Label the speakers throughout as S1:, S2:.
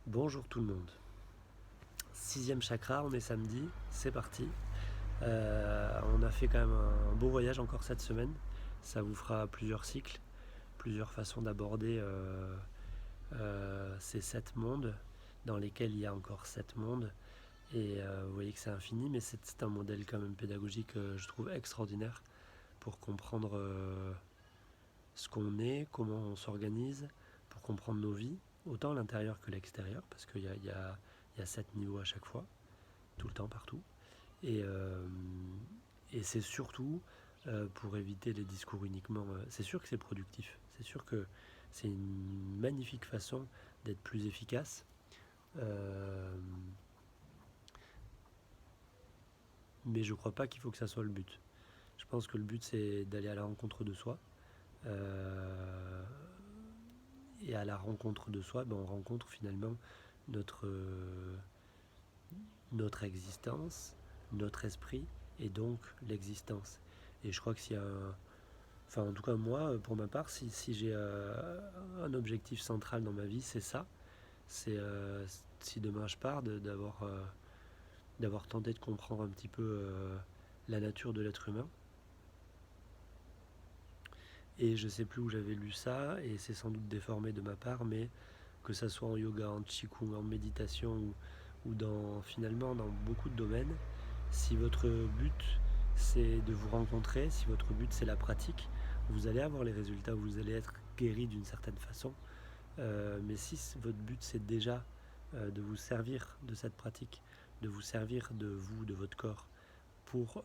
S1: Bonjour tout le monde. Sixième chakra, on est samedi, c'est parti. On a fait quand même un beau voyage encore cette semaine. Ça vous fera plusieurs cycles, plusieurs façons d'aborder ces sept mondes dans lesquels il y a encore sept mondes. Et vous voyez que c'est infini, mais c'est un modèle quand même pédagogique, je trouve extraordinaire pour comprendre ce qu'on est, comment on s'organise, pour comprendre nos vies, autant à l'intérieur que l'extérieur, parce qu'il y a sept niveaux à chaque fois, tout le temps, partout. Et, euh, et c'est surtout pour éviter les discours uniquement. C'est sûr que c'est productif, c'est sûr que c'est une magnifique façon d'être plus efficace. Euh, mais je crois pas qu'il faut que ça soit le but. Je pense que le but c'est d'aller à la rencontre de soi. Euh, et à la rencontre de soi, ben, on rencontre finalement notre, notre existence, notre esprit et donc l'existence. Et je crois que s'il y a un, enfin, en tout cas, moi, pour ma part, si j'ai un objectif central dans ma vie, c'est ça. C'est si demain je pars, d'avoir tenté de comprendre un petit peu la nature de l'être humain. Et je sais plus où j'avais lu ça, et c'est sans doute déformé de ma part, mais que ça soit en yoga, en qigong, en méditation ou dans, finalement dans beaucoup de domaines, si votre but c'est de vous rencontrer, si votre but c'est la pratique, vous allez avoir les résultats, vous allez être guéri d'une certaine façon. Mais si votre but c'est déjà de vous servir de cette pratique, de vous servir de vous, de votre corps, pour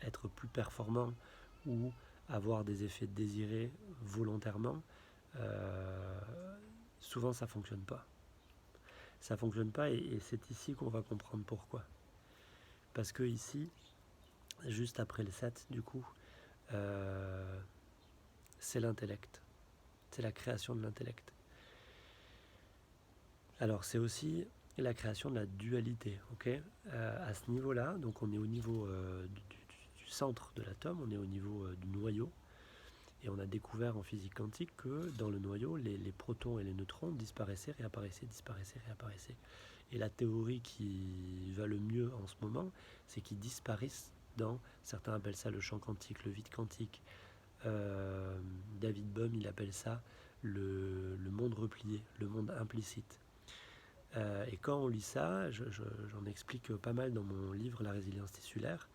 S1: être plus performant ou avoir des effets désirés volontairement, euh, souvent ça fonctionne pas. Ça fonctionne pas et c'est ici qu'on va comprendre pourquoi. Parce que ici, juste après le 7 du coup, euh, c'est l'intellect. C'est la création de l'intellect. Alors c'est aussi la création de la dualité, ok. À ce niveau-là, donc on est au niveau du centre de l'atome, on est au niveau du noyau, et on a découvert en physique quantique que dans le noyau, les protons et les neutrons disparaissaient, réapparaissaient, disparaissaient, réapparaissaient. Et la théorie qui va le mieux en ce moment, c'est qu'ils disparaissent dans, certains appellent ça le champ quantique, le vide quantique. David Bohm, il appelle ça le monde replié, le monde implicite. Et quand on lit ça, j'en explique pas mal dans mon livre La résilience tissulaire,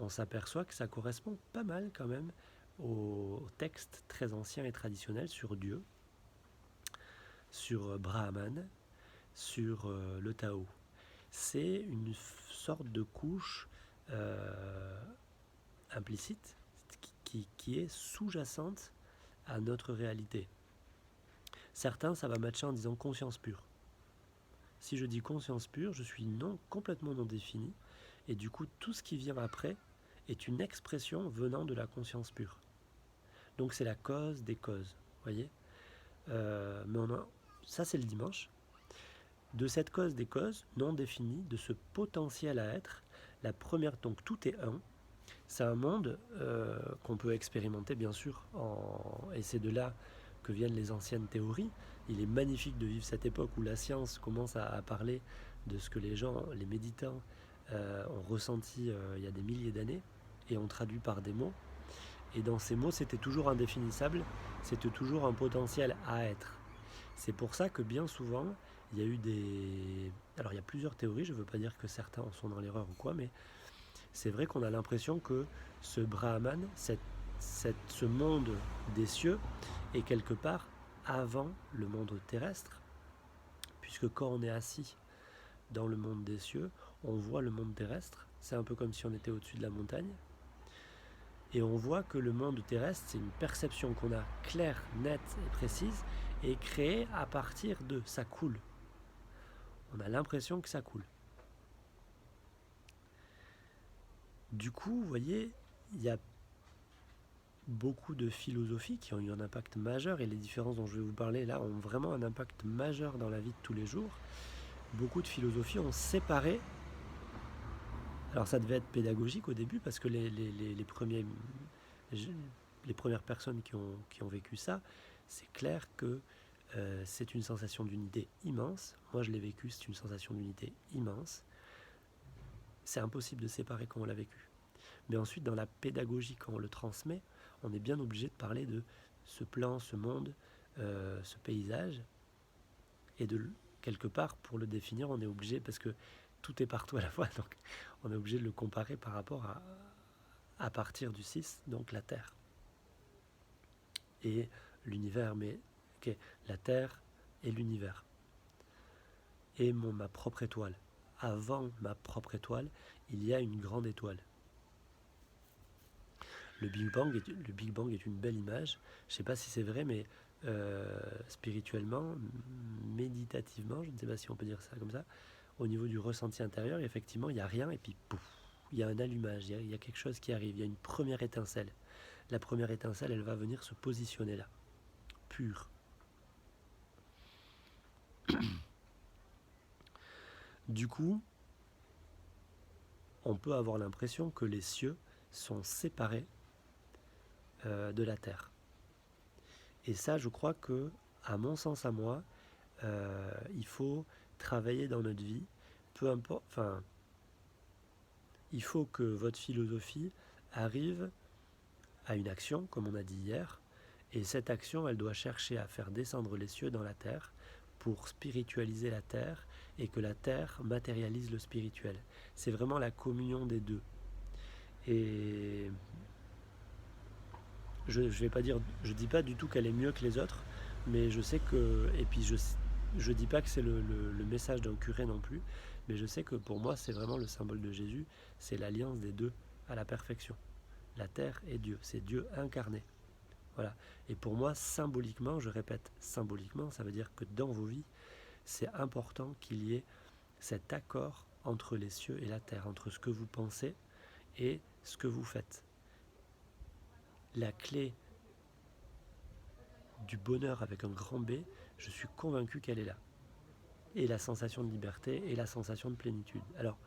S1: on s'aperçoit que ça correspond pas mal quand même aux textes très anciens et traditionnels sur Dieu, sur Brahman, sur le Tao. C'est une sorte de couche euh, implicite qui est sous-jacente à notre réalité. Certains, ça va matcher en disant conscience pure. Si je dis conscience pure, je suis complètement non défini, et du coup, tout ce qui vient après est une expression venant de la conscience pure. Donc c'est la cause des causes, voyez. Mais ça c'est le dimanche. De cette cause des causes non définie, de ce potentiel à être, la première, donc tout est un. C'est un monde qu'on peut expérimenter bien sûr, et c'est de là que viennent les anciennes théories. Il est magnifique de vivre cette époque où la science commence à parler de ce que les gens, les méditants, ont ressenti il y a des milliers d'années et ont traduit par des mots. Et dans ces mots, c'était toujours indéfinissable, c'était toujours un potentiel à être. C'est pour ça que bien souvent, il y a eu des... Alors il y a plusieurs théories, je ne veux pas dire que certains en sont dans l'erreur ou quoi, mais c'est vrai qu'on a l'impression que ce Brahman, ce monde des cieux, est quelque part avant le monde terrestre, puisque quand on est assis dans le monde des cieux, on voit le monde terrestre, c'est un peu comme si on était au-dessus de la montagne, et on voit que le monde terrestre, c'est une perception qu'on a claire, nette et précise, et créée à partir de ça coule. On a l'impression que ça coule. Du coup, vous voyez, il y a beaucoup de philosophies qui ont eu un impact majeur, et les différences dont je vais vous parler là ont vraiment un impact majeur dans la vie de tous les jours. Beaucoup de philosophies ont séparé. Alors ça devait être pédagogique au début parce que les premières personnes qui ont vécu ça, c'est clair que c'est une sensation d'unité immense. Moi, je l'ai vécu, c'est une sensation d'unité immense. C'est impossible de séparer comment on l'a vécu. Mais ensuite, dans la pédagogie, quand on le transmet, on est bien obligé de parler de ce plan, ce monde, ce paysage, et quelque part, pour le définir, on est obligé, parce que tout est partout à la fois, donc on est obligé de le comparer par rapport à partir du 6, donc la Terre. Et l'univers, mais ok, la Terre et l'univers. Et ma propre étoile. Avant ma propre étoile, il y a une grande étoile. Le Big Bang est une belle image. Je ne sais pas si c'est vrai, mais spirituellement, méditativement, je ne sais pas si on peut dire ça comme ça, au niveau du ressenti intérieur, effectivement, il n'y a rien, et puis pouf, il y a un allumage, il y a quelque chose qui arrive, il y a une première étincelle. La première étincelle, elle va venir se positionner là, pure. Du coup, on peut avoir l'impression que les cieux sont séparés de la terre. Et ça, je crois que, à mon sens à moi, il faut travailler dans notre vie, peu importe, enfin, il faut que votre philosophie arrive à une action, comme on a dit hier, et cette action, elle doit chercher à faire descendre les cieux dans la terre pour spiritualiser la terre et que la terre matérialise le spirituel. C'est vraiment la communion des deux. Et je vais pas dire, je dis pas du tout qu'elle est mieux que les autres, mais je sais que, et puis je dis pas que c'est le message d'un curé non plus, mais je sais que pour moi c'est vraiment le symbole de Jésus, c'est l'alliance des deux à la perfection. La terre et Dieu, c'est Dieu incarné. Voilà. Et pour moi, symboliquement, je répète, symboliquement, ça veut dire que dans vos vies, c'est important qu'il y ait cet accord entre les cieux et la terre, entre ce que vous pensez et ce que vous faites. La clé du bonheur avec un grand B, je suis convaincu qu'elle est là. Et la sensation de liberté et la sensation de plénitude. Alors,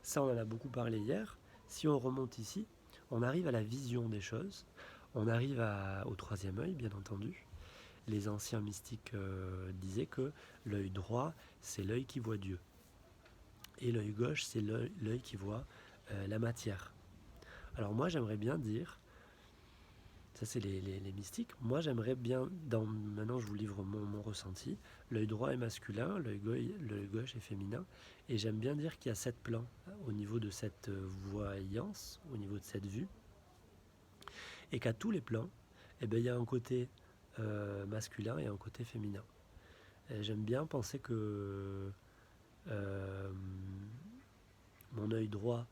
S1: ça on en a beaucoup parlé hier. Si on remonte ici, on arrive à la vision des choses, on arrive au troisième œil, bien entendu. Les anciens mystiques disaient que l'œil droit, c'est l'œil qui voit Dieu. Et l'œil gauche, c'est l'œil qui voit la matière. Alors moi, j'aimerais bien dire, ça c'est les mystiques, moi j'aimerais bien, maintenant je vous livre mon ressenti, l'œil droit est masculin, l'œil gauche est féminin, et j'aime bien dire qu'il y a 7 plans au niveau de cette voyance, au niveau de cette vue, et qu'à tous les plans, eh ben, il y a un côté masculin et un côté féminin. Et j'aime bien penser que mon œil droit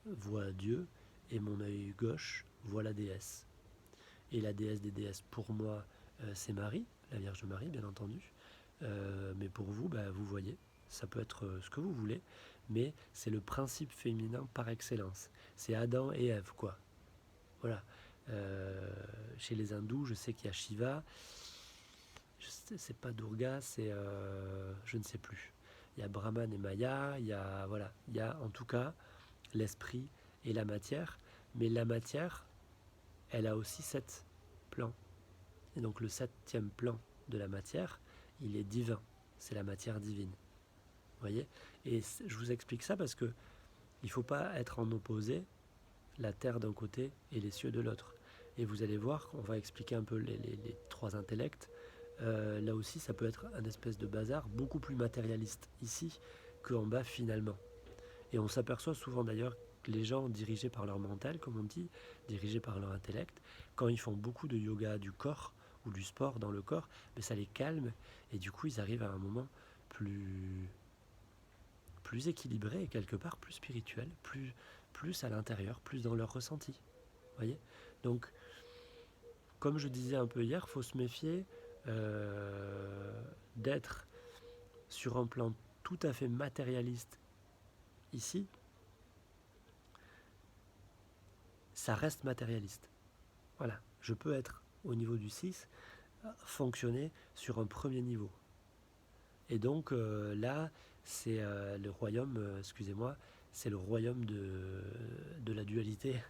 S1: voit Dieu et mon œil gauche voit la déesse. Et la déesse des déesses, pour moi, c'est Marie, la Vierge Marie, bien entendu. Mais pour vous, bah, vous voyez, ça peut être ce que vous voulez, mais c'est le principe féminin par excellence. C'est Adam et Ève, quoi. Voilà. Chez les hindous, je sais qu'il y a Shiva. C'est pas Durga, c'est je ne sais plus. Il y a Brahman et Maya. Il y a voilà, il y a en tout cas l'esprit et la matière. Mais la matière, elle a aussi 7 plans. Et donc le 7e plan de la matière, il est divin. C'est la matière divine. Vous voyez. Et je vous explique ça parce que il ne faut pas être en opposé, la terre d'un côté et les cieux de l'autre. Et vous allez voir qu'on va expliquer un peu les 3 intellects. Là aussi, ça peut être un espèce de bazar beaucoup plus matérialiste ici qu'en bas finalement. Et on s'aperçoit souvent d'ailleurs que les gens dirigés par leur mental, comme on dit, dirigés par leur intellect, quand ils font beaucoup de yoga du corps ou du sport dans le corps, mais ça les calme et du coup ils arrivent à un moment plus équilibré et quelque part plus spirituel, plus à l'intérieur, plus dans leur ressenti. Voyez. Donc, comme je disais un peu hier, il faut se méfier d'être sur un plan tout à fait matérialiste ici. Ça reste matérialiste. Voilà, je peux être au niveau du 6, fonctionner sur un premier niveau. Et donc là, c'est le royaume, excusez-moi, c'est le royaume de la dualité,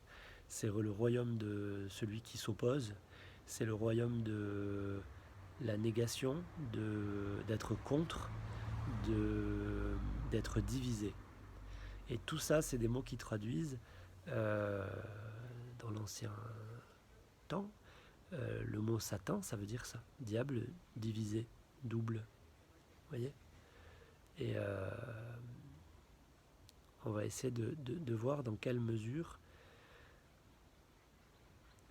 S1: c'est le royaume de celui qui s'oppose, c'est le royaume la négation d'être contre, d'être divisé. Et tout ça, c'est des mots qui traduisent, euh, dans l'ancien temps, le mot Satan, ça veut dire ça. Diable, divisé, double. Vous voyez. Et on va essayer de voir dans quelle mesure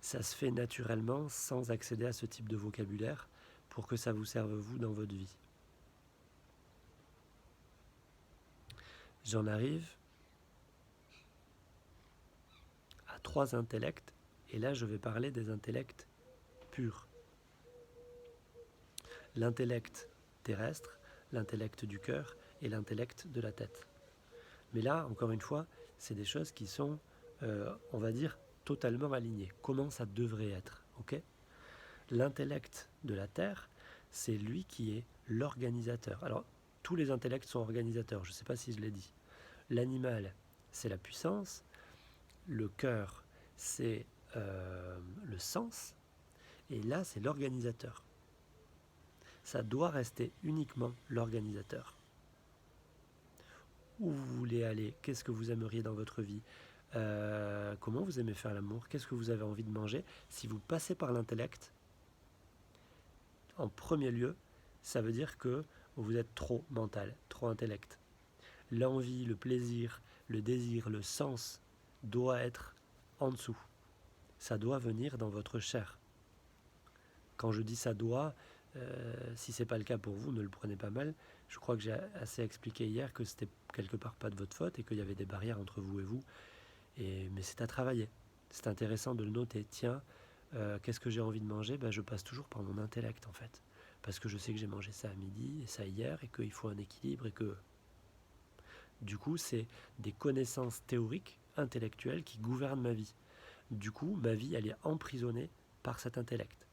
S1: ça se fait naturellement sans accéder à ce type de vocabulaire pour que ça vous serve vous dans votre vie. J'en arrive à 3 intellects, et là je vais parler des intellects purs. L'intellect terrestre, l'intellect du cœur et l'intellect de la tête. Mais là, encore une fois, c'est des choses qui sont, on va dire, totalement alignées. Comment ça devrait être, ok ? L'intellect de la Terre, c'est lui qui est l'organisateur. Alors, tous les intellects sont organisateurs, je ne sais pas si je l'ai dit. L'animal, c'est la puissance. Le cœur, c'est le sens. Et là, c'est l'organisateur. Ça doit rester uniquement l'organisateur. Où vous voulez aller, qu'est-ce que vous aimeriez dans votre vie, comment vous aimez faire l'amour, qu'est-ce que vous avez envie de manger. Si vous passez par l'intellect, en premier lieu, ça veut dire que vous êtes trop mental, trop intellect. L'envie, le plaisir, le désir, le sens doit être en dessous. Ça doit venir dans votre chair. Quand je dis ça doit, si ce n'est pas le cas pour vous, ne le prenez pas mal. Je crois que j'ai assez expliqué hier que c'était quelque part pas de votre faute et qu'il y avait des barrières entre vous et vous. Mais c'est à travailler. C'est intéressant de le noter. Tiens, qu'est-ce que j'ai envie de manger ? Je passe toujours par mon intellect en fait. Parce que je sais que j'ai mangé ça à midi et ça hier et qu'il faut un équilibre et que... Du coup, c'est des connaissances théoriques, intellectuelles qui gouvernent ma vie. Du coup, ma vie, elle est emprisonnée par cet intellect.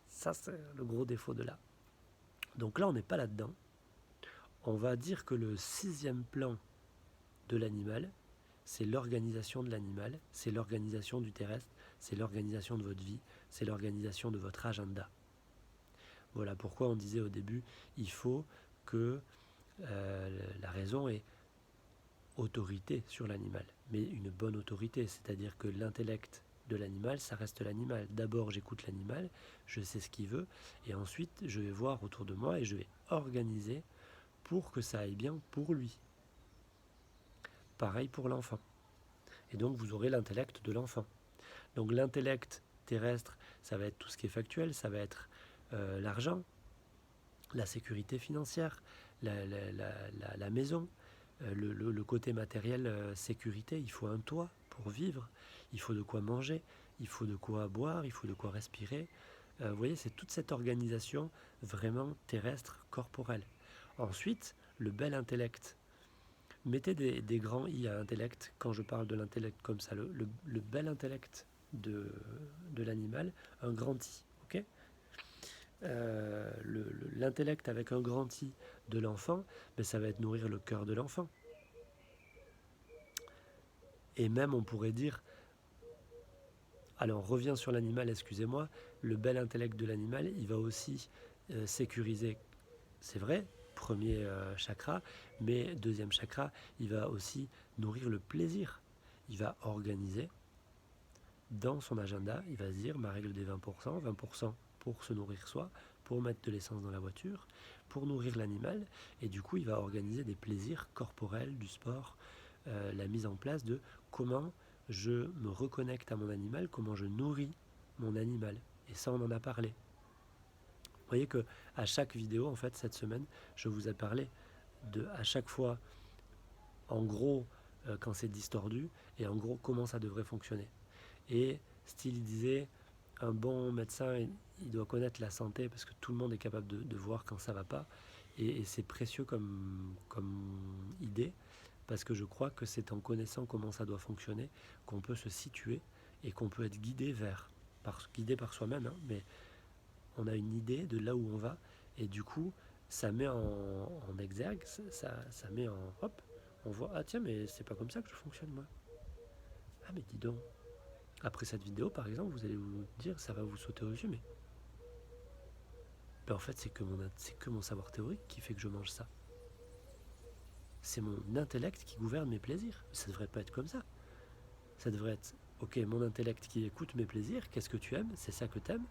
S1: Ça, c'est le gros défaut de là. Donc là, on n'est pas là-dedans. On va dire que le 6e plan de l'animal, c'est l'organisation de l'animal, c'est l'organisation du terrestre, c'est l'organisation de votre vie, c'est l'organisation de votre agenda. Voilà pourquoi on disait au début, il faut que la raison ait autorité sur l'animal, mais une bonne autorité, c'est-à-dire que l'intellect de l'animal, ça reste l'animal. D'abord, j'écoute l'animal, je sais ce qu'il veut, et ensuite, je vais voir autour de moi et je vais organiser pour que ça aille bien pour lui. Pareil pour l'enfant. Et donc, vous aurez l'intellect de l'enfant. Donc, l'intellect terrestre, ça va être tout ce qui est factuel, ça va être l'argent, la sécurité financière, la maison, le côté matériel, sécurité, il faut un toit pour vivre, il faut de quoi manger, il faut de quoi boire, il faut de quoi respirer. Vous voyez, c'est toute cette organisation vraiment terrestre, corporelle. Ensuite, le bel intellect. Mettez des grands I à intellect quand je parle de l'intellect comme ça, le bel intellect de l'animal, un grand I, ok ? L'intellect avec un grand I de l'enfant, ça va être nourrir le cœur de l'enfant. Et même on pourrait dire, alors on revient sur l'animal, excusez-moi, le bel intellect de l'animal, il va aussi sécuriser, c'est vrai, premier chakra, mais deuxième chakra, il va aussi nourrir le plaisir. Il va organiser dans son agenda, il va se dire ma règle des 20%, 20% pour se nourrir soi, pour mettre de l'essence dans la voiture, pour nourrir l'animal, et du coup il va organiser des plaisirs corporels, du sport, la mise en place de comment je me reconnecte à mon animal, comment je nourris mon animal. Et ça, on en a parlé. Vous voyez que à chaque vidéo, en fait, cette semaine, je vous ai parlé de, à chaque fois, en gros, quand c'est distordu, et en gros, comment ça devrait fonctionner. Et style disait, un bon médecin, il doit connaître la santé, parce que tout le monde est capable de voir quand ça ne va pas. Et c'est précieux comme idée, parce que je crois que c'est en connaissant comment ça doit fonctionner qu'on peut se situer et qu'on peut être guidé guidé par soi-même, hein, mais on a une idée de là où on va, et du coup, ça met en exergue, ça met en... Hop, on voit, ah tiens, mais c'est pas comme ça que je fonctionne, moi. Ah mais dis donc. Après cette vidéo, par exemple, vous allez vous dire, ça va vous sauter aux yeux, mais en fait, c'est que mon savoir théorique qui fait que je mange ça. C'est mon intellect qui gouverne mes plaisirs. Ça devrait pas être comme ça. Ça devrait être, ok, mon intellect qui écoute mes plaisirs, qu'est-ce que tu aimes, c'est ça que tu aimes,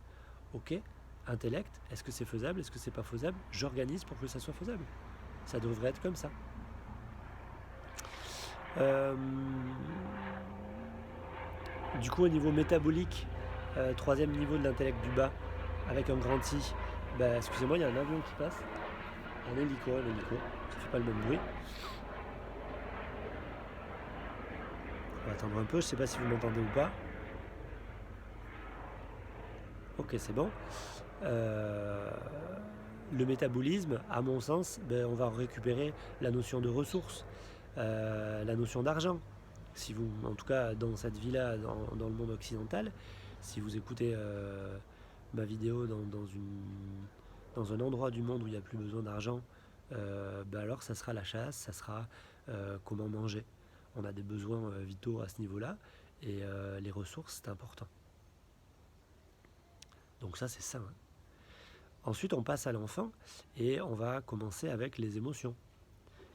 S1: ok, intellect, est-ce que c'est faisable, est-ce que c'est pas faisable, j'organise pour que ça soit faisable. Ça devrait être comme ça. Du coup, au niveau métabolique, troisième niveau de l'intellect du bas, avec un grand I, excusez-moi, il y a un avion qui passe, un hélico, ça fait pas le même bruit. On va attendre un peu, je sais pas si vous m'entendez ou pas. Ok, c'est bon. Le métabolisme, à mon sens, on va récupérer la notion de ressources, la notion d'argent. Si vous, en tout cas dans cette vie-là, dans le monde occidental, si vous écoutez ma vidéo dans un endroit du monde où il n'y a plus besoin d'argent, alors ça sera la chasse, ça sera comment manger. On a des besoins vitaux à ce niveau-là, et les ressources, c'est important. Donc ça, c'est sain. Ensuite, on passe à l'enfant et on va commencer avec les émotions.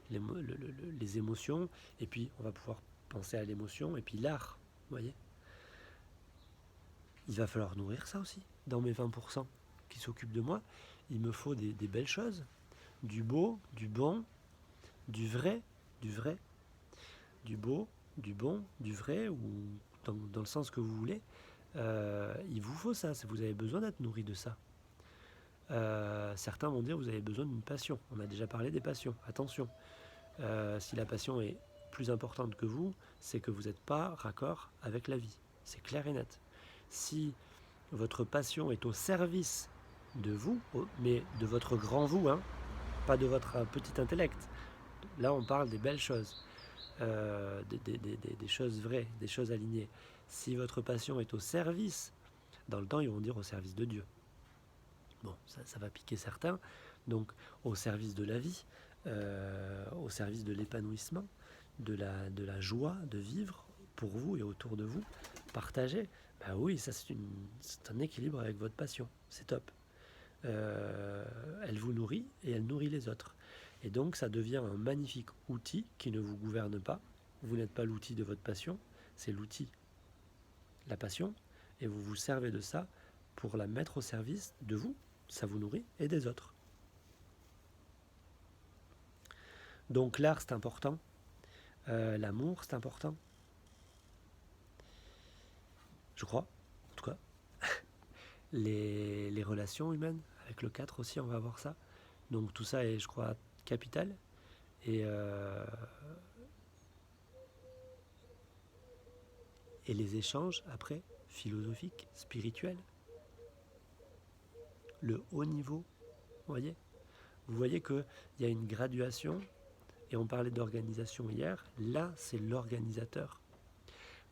S1: Les émotions, et puis on va pouvoir penser à l'émotion, et puis l'art, vous voyez. Il va falloir nourrir ça aussi. Dans mes 20% qui s'occupent de moi, il me faut des belles choses. Du beau, du bon, du vrai, du beau, du bon, du vrai, ou dans le sens que vous voulez. Il vous faut ça, vous avez besoin d'être nourri de ça. Certains vont dire vous avez besoin d'une passion. On a déjà parlé des passions. Attention, si la passion est plus importante que vous, c'est que vous n'êtes pas raccord avec la vie. C'est clair et net. Si votre passion est au service de vous, mais de votre grand vous, hein, pas de votre petit intellect. Là, on parle des belles choses, des choses vraies, des choses alignées. Si votre passion est au service, dans le temps, ils vont dire au service de Dieu. Bon, ça va piquer certains. Donc, au service de la vie, au service de l'épanouissement, de la joie de vivre pour vous et autour de vous, partager. Oui, ça c'est un équilibre avec votre passion. C'est top. Elle vous nourrit et elle nourrit les autres. Et donc, ça devient un magnifique outil qui ne vous gouverne pas. Vous n'êtes pas l'outil de votre passion, c'est l'outil, la passion, et vous vous servez de ça pour la mettre au service de vous, ça vous nourrit, et des autres. Donc l'art c'est important, l'amour c'est important, je crois, en tout cas. Les relations humaines, avec le 4 aussi on va voir ça. Donc tout ça est je crois capital, et les échanges après, philosophiques, spirituels, le haut niveau, vous voyez qu'il y a une graduation, et on parlait d'organisation hier, là c'est l'organisateur.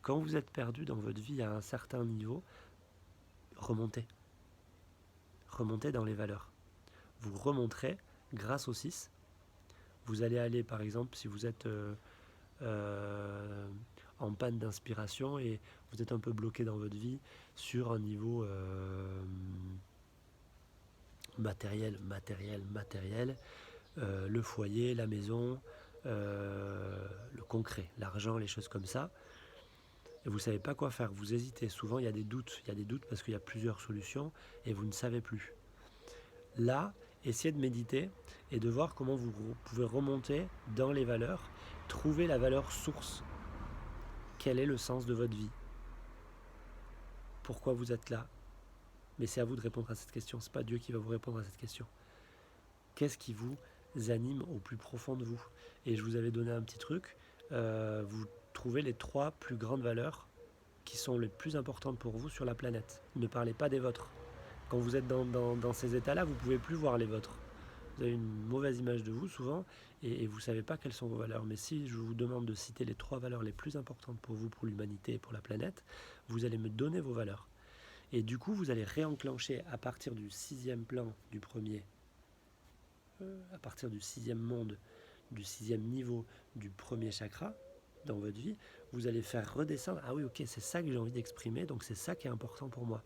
S1: Quand vous êtes perdu dans votre vie à un certain niveau, remontez dans les valeurs. Vous remonterez grâce au 6. Vous allez aller par exemple si vous êtes en panne d'inspiration et vous êtes un peu bloqué dans votre vie sur un niveau matériel, le foyer, la maison, le concret, l'argent, les choses comme ça, et vous ne savez pas quoi faire, vous hésitez, souvent il y a des doutes parce qu'il y a plusieurs solutions et vous ne savez plus. Là, essayez de méditer et de voir comment vous pouvez remonter dans les valeurs, trouver la valeur source. Quel est le sens de votre vie? Pourquoi vous êtes là? Mais c'est à vous de répondre à cette question, c'est pas Dieu qui va vous répondre à cette question. Qu'est-ce qui vous anime au plus profond de vous? Et je vous avais donné un petit truc, vous trouvez les 3 plus grandes valeurs qui sont les plus importantes pour vous sur la planète. Ne parlez pas des vôtres. Quand vous êtes dans ces états-là, vous ne pouvez plus voir les vôtres. Vous avez une mauvaise image de vous souvent et vous ne savez pas quelles sont vos valeurs. Mais si je vous demande de citer les 3 valeurs les plus importantes pour vous, pour l'humanité et pour la planète, vous allez me donner vos valeurs. Et du coup, vous allez réenclencher à partir du 6e plan du premier, à partir du 6e monde, du 6e niveau du premier chakra, dans votre vie, vous allez faire redescendre. Ah oui, ok, c'est ça que j'ai envie d'exprimer, donc c'est ça qui est important pour moi.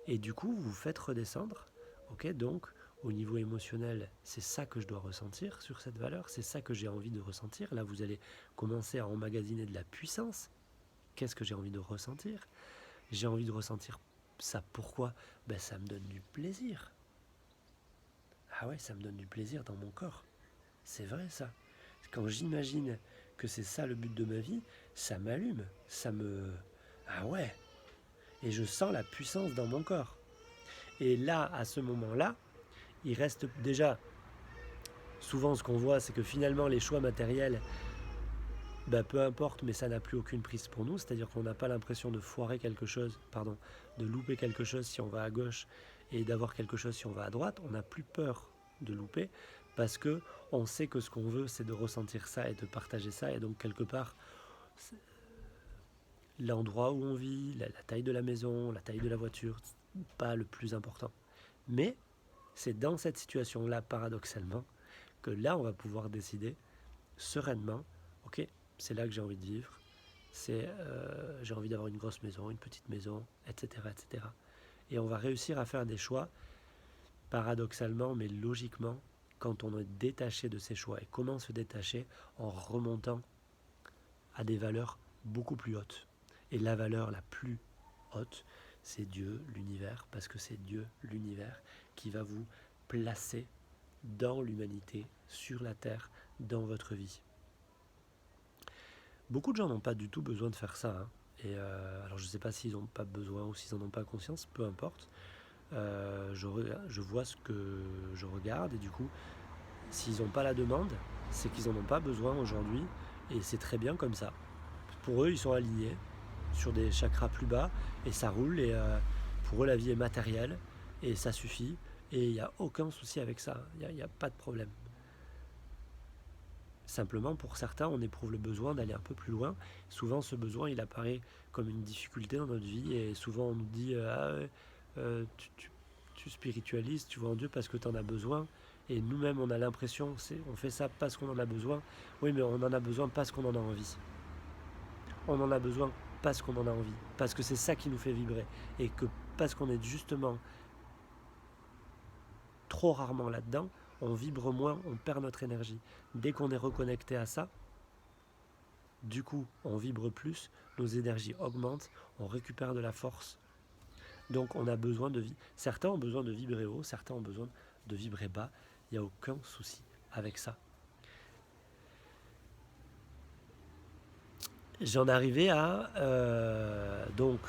S1: Et du coup, vous vous faites redescendre. Ok, donc au niveau émotionnel, c'est ça que je dois ressentir sur cette valeur, c'est ça que j'ai envie de ressentir. Là, vous allez commencer à emmagasiner de la puissance. Qu'est-ce que j'ai envie de ressentir? J'ai envie de ressentir ça. Pourquoi? Ben, ça me donne du plaisir. Ah ouais, ça me donne du plaisir dans mon corps. C'est vrai ça. Quand j'imagine que c'est ça le but de ma vie, ça m'allume. Ça me... Ah ouais. Et je sens la puissance dans mon corps. Et là, à ce moment-là, il reste déjà... Souvent, ce qu'on voit, c'est que finalement, les choix matériels, ben, peu importe, mais ça n'a plus aucune prise pour nous. C'est-à-dire qu'on n'a pas l'impression de foirer quelque chose, pardon, de louper quelque chose si on va à gauche et d'avoir quelque chose si on va à droite. On n'a plus peur de louper parce que on sait que ce qu'on veut, c'est de ressentir ça et de partager ça. Et donc, quelque part, l'endroit où on vit, la taille de la maison, la taille de la voiture, pas le plus important. Mais c'est dans cette situation-là, paradoxalement, que là, on va pouvoir décider sereinement, ok, c'est là que j'ai envie de vivre, j'ai envie d'avoir une grosse maison, une petite maison, etc., etc. Et on va réussir à faire des choix, paradoxalement, mais logiquement, quand on est détaché de ces choix. Et comment se détacher? En remontant à des valeurs beaucoup plus hautes. Et la valeur la plus haute, c'est Dieu, l'univers, parce que c'est Dieu, l'univers, qui va vous placer dans l'humanité, sur la terre, dans votre vie. Beaucoup de gens n'ont pas du tout besoin de faire ça. Hein. Et alors je ne sais pas s'ils n'ont pas besoin ou s'ils n'en ont pas conscience, peu importe. Je vois ce que je regarde et du coup, s'ils n'ont pas la demande, c'est qu'ils n'en ont pas besoin aujourd'hui et c'est très bien comme ça. Pour eux, ils sont alignés sur des chakras plus bas et ça roule et pour eux, la vie est matérielle et ça suffit et il n'y a aucun souci avec ça. Il n'y a pas de problème. Simplement, pour certains, on éprouve le besoin d'aller un peu plus loin. Souvent, ce besoin, il apparaît comme une difficulté dans notre vie. Et souvent, on nous dit ah, tu spiritualises, tu vois en Dieu parce que tu en as besoin. Et nous-mêmes, on a l'impression, on fait ça parce qu'on en a besoin. Oui, mais on en a besoin parce qu'on en a envie. On en a besoin parce qu'on en a envie. Parce que c'est ça qui nous fait vibrer. Et que parce qu'on est justement trop rarement là-dedans, on vibre moins, on perd notre énergie. Dès qu'on est reconnecté à ça, du coup, on vibre plus, nos énergies augmentent, on récupère de la force. Donc on a besoin de vibrer. Certains ont besoin de vibrer haut, certains ont besoin de vibrer bas. Il n'y a aucun souci avec ça. J'en arrivais à donc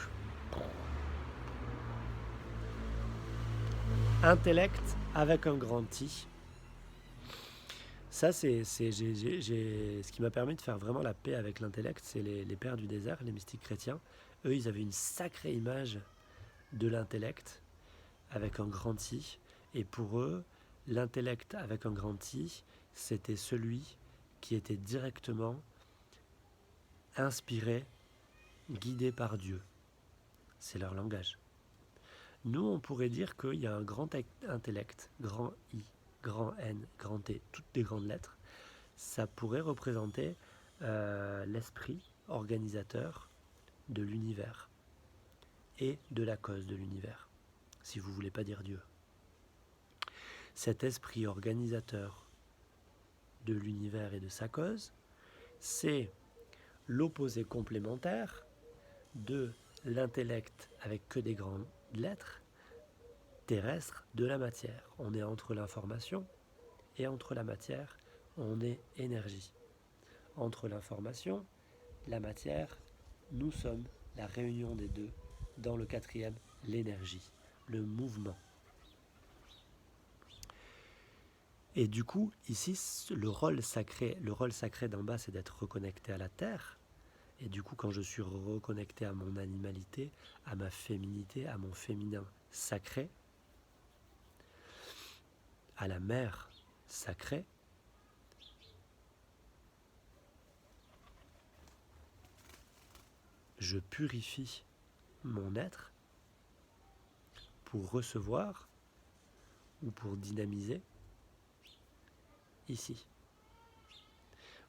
S1: intellect avec un grand I. Ça, c'est ce qui m'a permis de faire vraiment la paix avec l'intellect. C'est les pères du désert, les mystiques chrétiens. Eux, ils avaient une sacrée image de l'intellect avec un grand I. Et pour eux, l'intellect avec un grand I, c'était celui qui était directement inspiré, guidé par Dieu. C'est leur langage. Nous, on pourrait dire qu'il y a un grand intellect, grand I, grand N, grand T, toutes des grandes lettres. Ça pourrait représenter l'esprit organisateur de l'univers et de la cause de l'univers, si vous ne voulez pas dire Dieu. Cet esprit organisateur de l'univers et de sa cause, c'est l'opposé complémentaire de l'intellect avec que des grandes lettres terrestres de la matière. On est entre l'information et entre la matière, on est énergie. Entre l'information, la matière, nous sommes la réunion des deux dans le quatrième, l'énergie, le mouvement. Et du coup, ici, le rôle sacré d'en bas, c'est d'être reconnecté à la terre. Et du coup, quand je suis reconnecté à mon animalité, à ma féminité, à mon féminin sacré, à la mère sacrée, je purifie mon être pour recevoir ou pour dynamiser ici.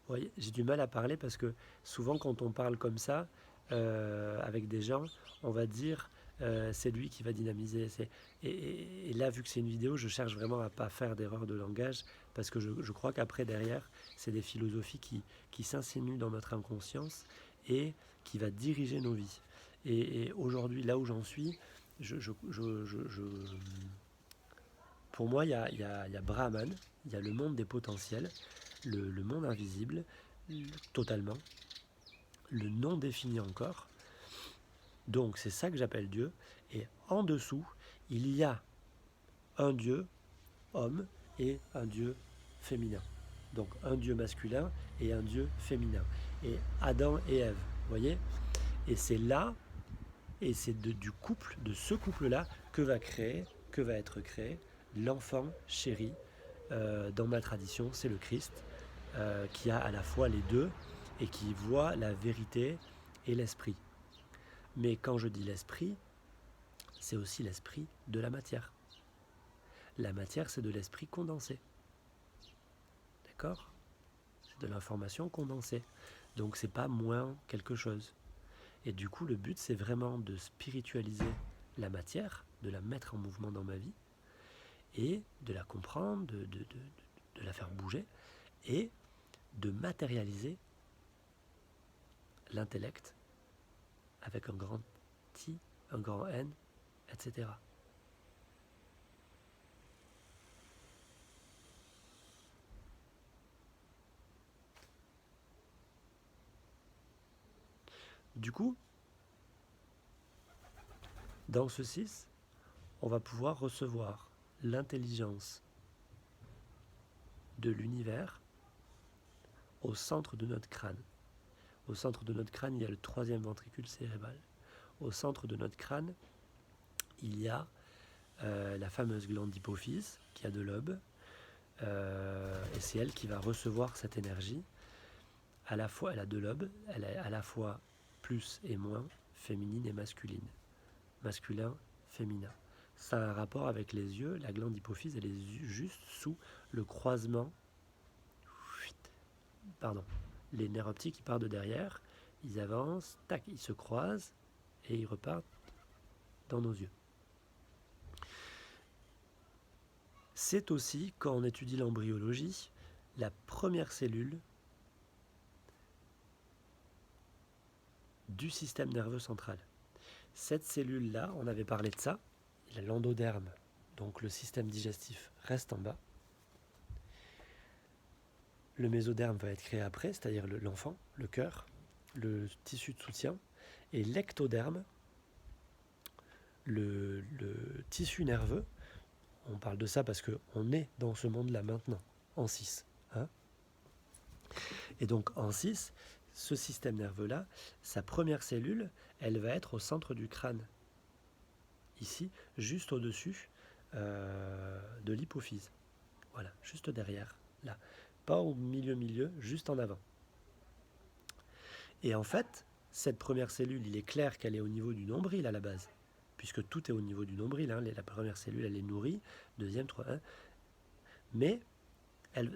S1: Oui, j'ai du mal à parler parce que souvent quand on parle comme ça avec des gens, on va dire c'est lui qui va dynamiser. Et là, vu que c'est une vidéo, je cherche vraiment à pas faire d'erreur de langage parce que je crois qu'après, derrière, c'est des philosophies qui s'insinuent dans notre inconscience et qui va diriger nos vies. Et aujourd'hui, là où j'en suis, pour moi, il y a Brahman, il y a le monde des potentiels, le monde invisible, totalement, le non défini encore. Donc c'est ça que j'appelle Dieu. Et en dessous, il y a un Dieu homme et un Dieu féminin. Donc un Dieu masculin et un Dieu féminin. Et Adam et Ève, vous voyez. Et c'est là, et c'est du couple, de ce couple-là, que va être créé l'enfant chéri. Dans ma tradition, c'est le Christ, qui a à la fois les deux et qui voit la vérité et l'esprit. Mais quand je dis l'esprit, c'est aussi l'esprit de la matière. La matière, c'est de l'esprit condensé. D'accord? C'est de l'information condensée. Donc c'est pas moins quelque chose. Et du coup, le but, c'est vraiment de spiritualiser la matière, de la mettre en mouvement dans ma vie, et de la comprendre, de la faire bouger, et de matérialiser l'intellect avec un grand I, un grand N, etc. Du coup, dans ce 6, on va pouvoir recevoir l'intelligence de l'univers au centre de notre crâne. Au centre de notre crâne, il y a le troisième ventricule cérébral. Au centre de notre crâne, il y a la fameuse glande d'hypophyse qui a deux lobes. Et c'est elle qui va recevoir cette énergie. À la fois, elle a deux lobes, elle est à la fois plus et moins, féminine et masculine. Masculin, féminin. Ça a un rapport avec les yeux. La glande d'hypophyse, elle est juste sous le croisement. Pardon. Les nerfs optiques, ils partent de derrière, ils avancent, tac, ils se croisent et ils repartent dans nos yeux. C'est aussi, quand on étudie l'embryologie, la première cellule du système nerveux central. Cette cellule-là, on avait parlé de ça, l'endoderme, donc le système digestif, reste en bas. Le mésoderme va être créé après, c'est-à-dire l'enfant, le cœur, le tissu de soutien, et l'ectoderme, le tissu nerveux. On parle de ça parce qu'on est dans ce monde-là maintenant, en 6. Hein, et donc en 6, ce système nerveux-là, sa première cellule, elle va être au centre du crâne. Ici, juste au-dessus de l'hypophyse. Voilà, juste derrière, là. Pas au milieu, juste en avant. Et en fait, cette première cellule, il est clair qu'elle est au niveau du nombril à la base, puisque tout est au niveau du nombril. Hein. La première cellule, elle est nourrie, deuxième, troisième. Mais elle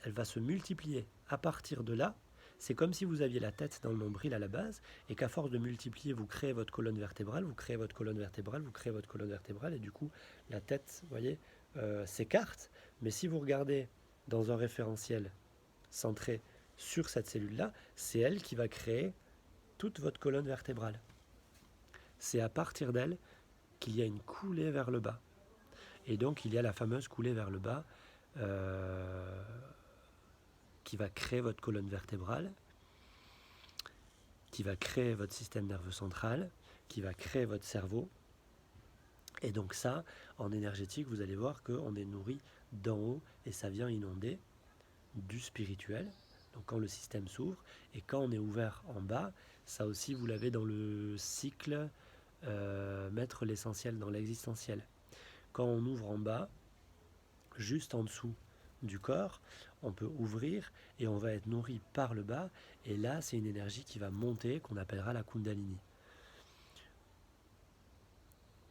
S1: va se multiplier. À partir de là, c'est comme si vous aviez la tête dans le nombril à la base, et qu'à force de multiplier, vous créez votre colonne vertébrale, vous créez votre colonne vertébrale, vous créez votre colonne vertébrale, et du coup, la tête, vous voyez, s'écarte. Mais si vous regardez dans un référentiel centré sur cette cellule-là, c'est elle qui va créer toute votre colonne vertébrale. C'est à partir d'elle qu'il y a une coulée vers le bas. Et donc, il y a la fameuse coulée vers le bas qui va créer votre colonne vertébrale, qui va créer votre système nerveux central, qui va créer votre cerveau. Et donc ça, en énergétique, vous allez voir qu'on est nourri d'en haut et ça vient inonder du spirituel. Donc quand le système s'ouvre, et quand on est ouvert en bas, ça aussi vous l'avez dans le cycle mettre l'essentiel dans l'existentiel. Quand on ouvre en bas, juste en dessous du corps, on peut ouvrir et on va être nourri par le bas, et là c'est une énergie qui va monter, qu'on appellera la Kundalini.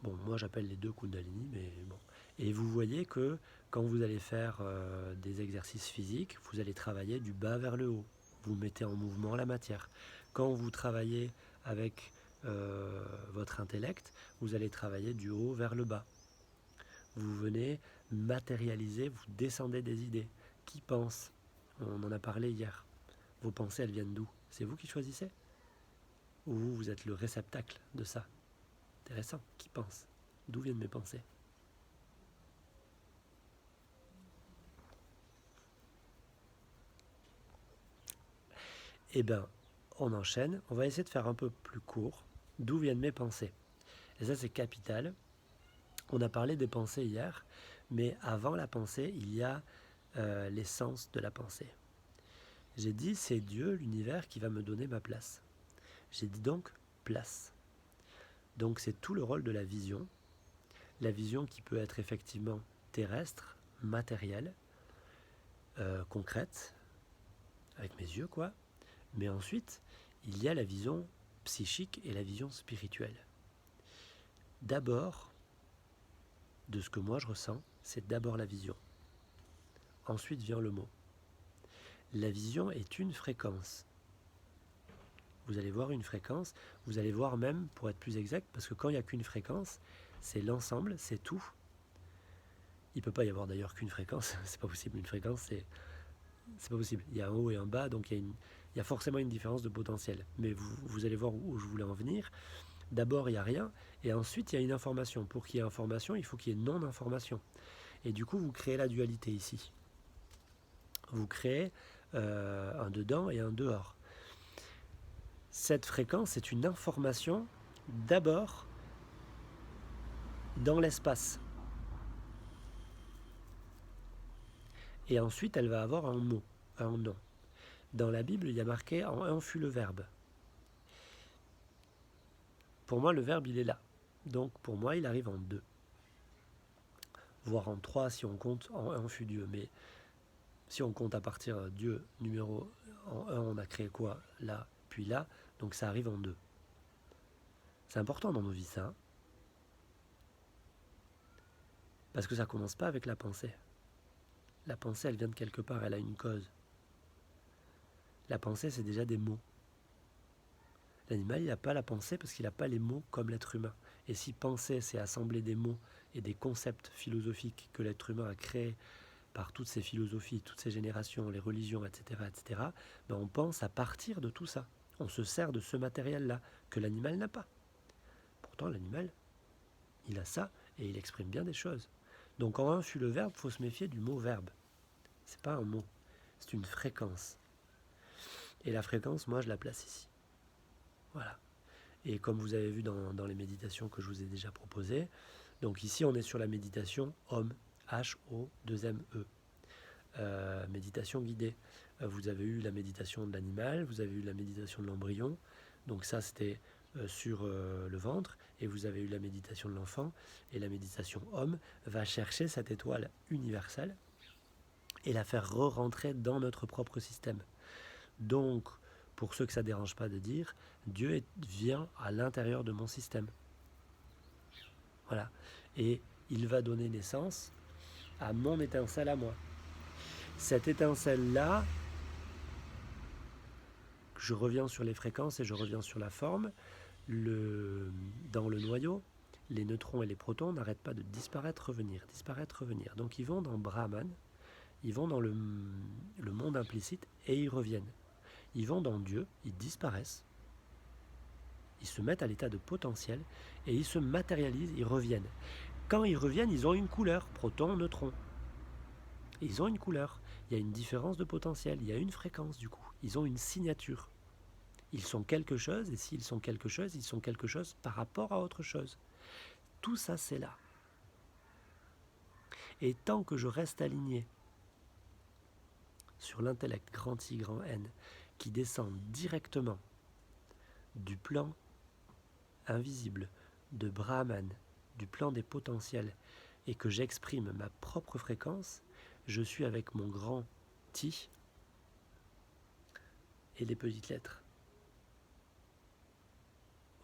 S1: Bon, moi j'appelle les deux Kundalini, mais bon. Et vous voyez que quand vous allez faire des exercices physiques, vous allez travailler du bas vers le haut. vous mettez en mouvement la matière. Quand vous travaillez avec votre intellect, vous allez travailler du haut vers le bas. Vous venez matérialiser, vous descendez des idées. Qui pense? On en a parlé hier. Vos pensées, elles viennent d'où? C'est vous qui choisissez? Ou vous êtes le réceptacle de ça? Intéressant. Qui pense? D'où viennent mes pensées? Eh bien, on enchaîne. On va essayer de faire un peu plus court. D'où viennent mes pensées? Et ça, c'est capital. On a parlé des pensées hier, mais avant la pensée, il y a l'essence de la pensée. J'ai dit, c'est Dieu, l'univers, qui va me donner ma place. J'ai dit donc place. Donc c'est tout le rôle de la vision qui peut être effectivement terrestre, matérielle, concrète, avec mes yeux quoi, mais ensuite il y a la vision psychique et la vision spirituelle. D'abord, de ce que moi je ressens, c'est d'abord la vision. Ensuite vient le mot. La vision est une fréquence. Vous allez voir une fréquence, vous allez voir même, pour être plus exact, parce que quand il n'y a qu'une fréquence, c'est l'ensemble, c'est tout. Il ne peut pas y avoir d'ailleurs qu'une fréquence, c'est pas possible. Une fréquence, c'est pas possible. Il y a un haut et un bas, donc il y a forcément une différence de potentiel. Mais vous allez voir où je voulais en venir. D'abord, il n'y a rien, et ensuite, il y a une information. Pour qu'il y ait information, il faut qu'il y ait non-information. Et du coup, vous créez la dualité ici. Vous créez un dedans et un dehors. Cette fréquence est une information d'abord dans l'espace. Et ensuite, elle va avoir un mot, un nom. Dans la Bible, il y a marqué « en un fut le Verbe ». Pour moi, le Verbe, il est là. Donc, pour moi, il arrive en 2. Voire en 3 si on compte en 1 fut Dieu. Mais si on compte à partir Dieu, numéro en 1, on a créé quoi? Là, puis là. Donc, ça arrive en 2. C'est important dans nos vies, ça. Hein, parce que ça ne commence pas avec la pensée. La pensée, elle vient de quelque part, elle a une cause. La pensée, c'est déjà des mots. L'animal, il n'a pas la pensée parce qu'il n'a pas les mots comme l'être humain. Et si penser, c'est assembler des mots et des concepts philosophiques que l'être humain a créés par toutes ces philosophies, toutes ces générations, les religions, etc., ben on pense à partir de tout ça. On se sert de ce matériel-là que l'animal n'a pas. Pourtant, l'animal, il a ça et il exprime bien des choses. Donc, en un fut le verbe, il faut se méfier du mot verbe. C'est pas un mot, c'est une fréquence. Et la fréquence, moi, je la place ici. Voilà. Et comme vous avez vu dans les méditations que je vous ai déjà proposées, donc ici, on est sur la méditation Om, H-O-2-M-E. Méditation guidée. Vous avez eu la méditation de l'animal, vous avez eu la méditation de l'embryon, donc ça c'était sur le ventre, et vous avez eu la méditation de l'enfant, et la méditation homme va chercher cette étoile universelle et la faire re-rentrer dans notre propre système. Donc, pour ceux que ça ne dérange pas de dire, Dieu vient à l'intérieur de mon système. Voilà. Et il va donner naissance à mon étincelle à moi. Cette étincelle-là, je reviens sur les fréquences et je reviens sur la forme. Dans le noyau, les neutrons et les protons n'arrêtent pas de disparaître, revenir, disparaître, revenir. Donc ils vont dans Brahman, ils vont dans le monde implicite et ils reviennent. Ils vont dans Dieu, ils disparaissent, ils se mettent à l'état de potentiel et ils se matérialisent, ils reviennent. Quand ils reviennent, ils ont une couleur, proton, neutron. Ils ont une couleur, il y a une différence de potentiel, il y a une fréquence du coup, ils ont une signature. Ils sont quelque chose, et s'ils sont quelque chose, ils sont quelque chose par rapport à autre chose. Tout ça, c'est là. Et tant que je reste aligné sur l'intellect grand I, grand N, qui descend directement du plan invisible de Brahman, du plan des potentiels, et que j'exprime ma propre fréquence, je suis avec mon grand Ti et les petites lettres.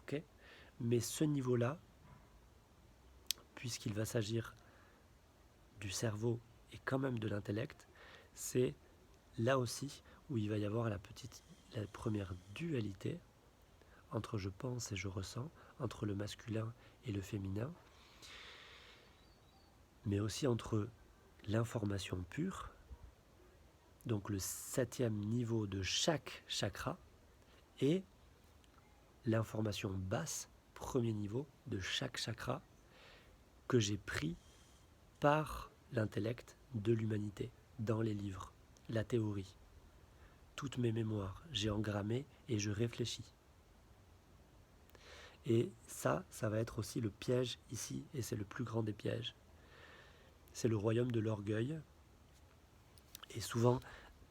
S1: Ok ? Mais ce niveau-là, puisqu'il va s'agir du cerveau et quand même de l'intellect, c'est là aussi où il va y avoir la première dualité entre je pense et je ressens, entre le masculin et le féminin, mais aussi entre l'information pure, donc le 7e niveau de chaque chakra, et l'information basse, premier niveau de chaque chakra, que j'ai pris par l'intellect de l'humanité, dans les livres, la théorie. Toutes mes mémoires, j'ai engrammé et je réfléchis. Et ça va être aussi le piège ici, et c'est le plus grand des pièges. C'est le royaume de l'orgueil. Et souvent,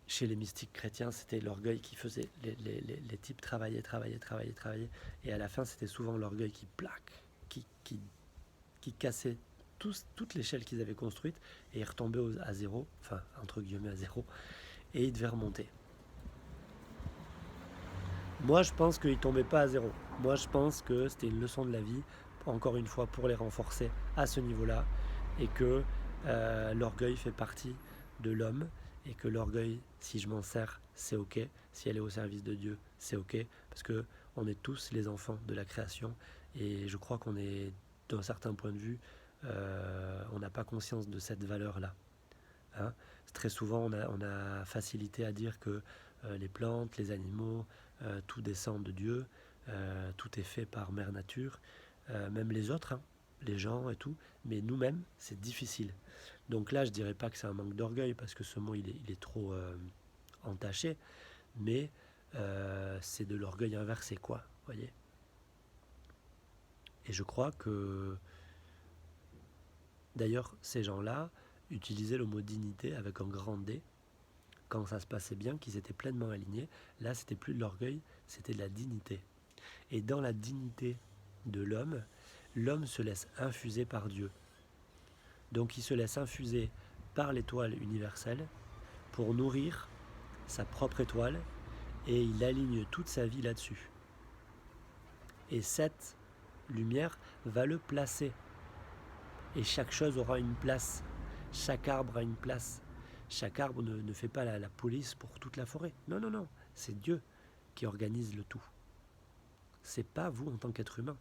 S1: chez les mystiques chrétiens, c'était l'orgueil qui faisait, les types travaillaient, et à la fin, c'était souvent l'orgueil qui plaque, qui cassait toute l'échelle qu'ils avaient construite, et ils retombaient à zéro, enfin, entre guillemets à zéro, et ils devaient remonter. Moi, je pense qu'ils ne tombaient pas à zéro. Moi, je pense que c'était une leçon de la vie, encore une fois, pour les renforcer à ce niveau-là, et que l'orgueil fait partie de l'homme, et que l'orgueil, si je m'en sers, c'est ok. Si elle est au service de Dieu, c'est ok, parce que on est tous les enfants de la création, et je crois qu'on est, d'un certain point de vue, on n'a pas conscience de cette valeur-là. Hein. Très souvent, on a facilité à dire que les plantes, les animaux, tout descend de Dieu, tout est fait par Mère Nature, même les autres, hein, les gens et tout, mais nous-mêmes, c'est difficile. Donc là, je dirais pas que c'est un manque d'orgueil, parce que ce mot, il est trop entaché, mais c'est de l'orgueil inversé, quoi, voyez. Et je crois que, d'ailleurs, ces gens-là utilisaient le mot dignité avec un grand D, quand ça se passait bien, qu'ils étaient pleinement alignés. Là, c'était plus de l'orgueil, c'était de la dignité. Et dans la dignité de l'homme, l'homme se laisse infuser par Dieu. Donc il se laisse infuser par l'étoile universelle pour nourrir sa propre étoile, et il aligne toute sa vie là-dessus. Et cette lumière va le placer. Et chaque chose aura une place. Chaque arbre a une place. Chaque arbre ne fait pas la police pour toute la forêt. Non, non, non. C'est Dieu qui organise le tout. C'est pas vous en tant qu'être humain.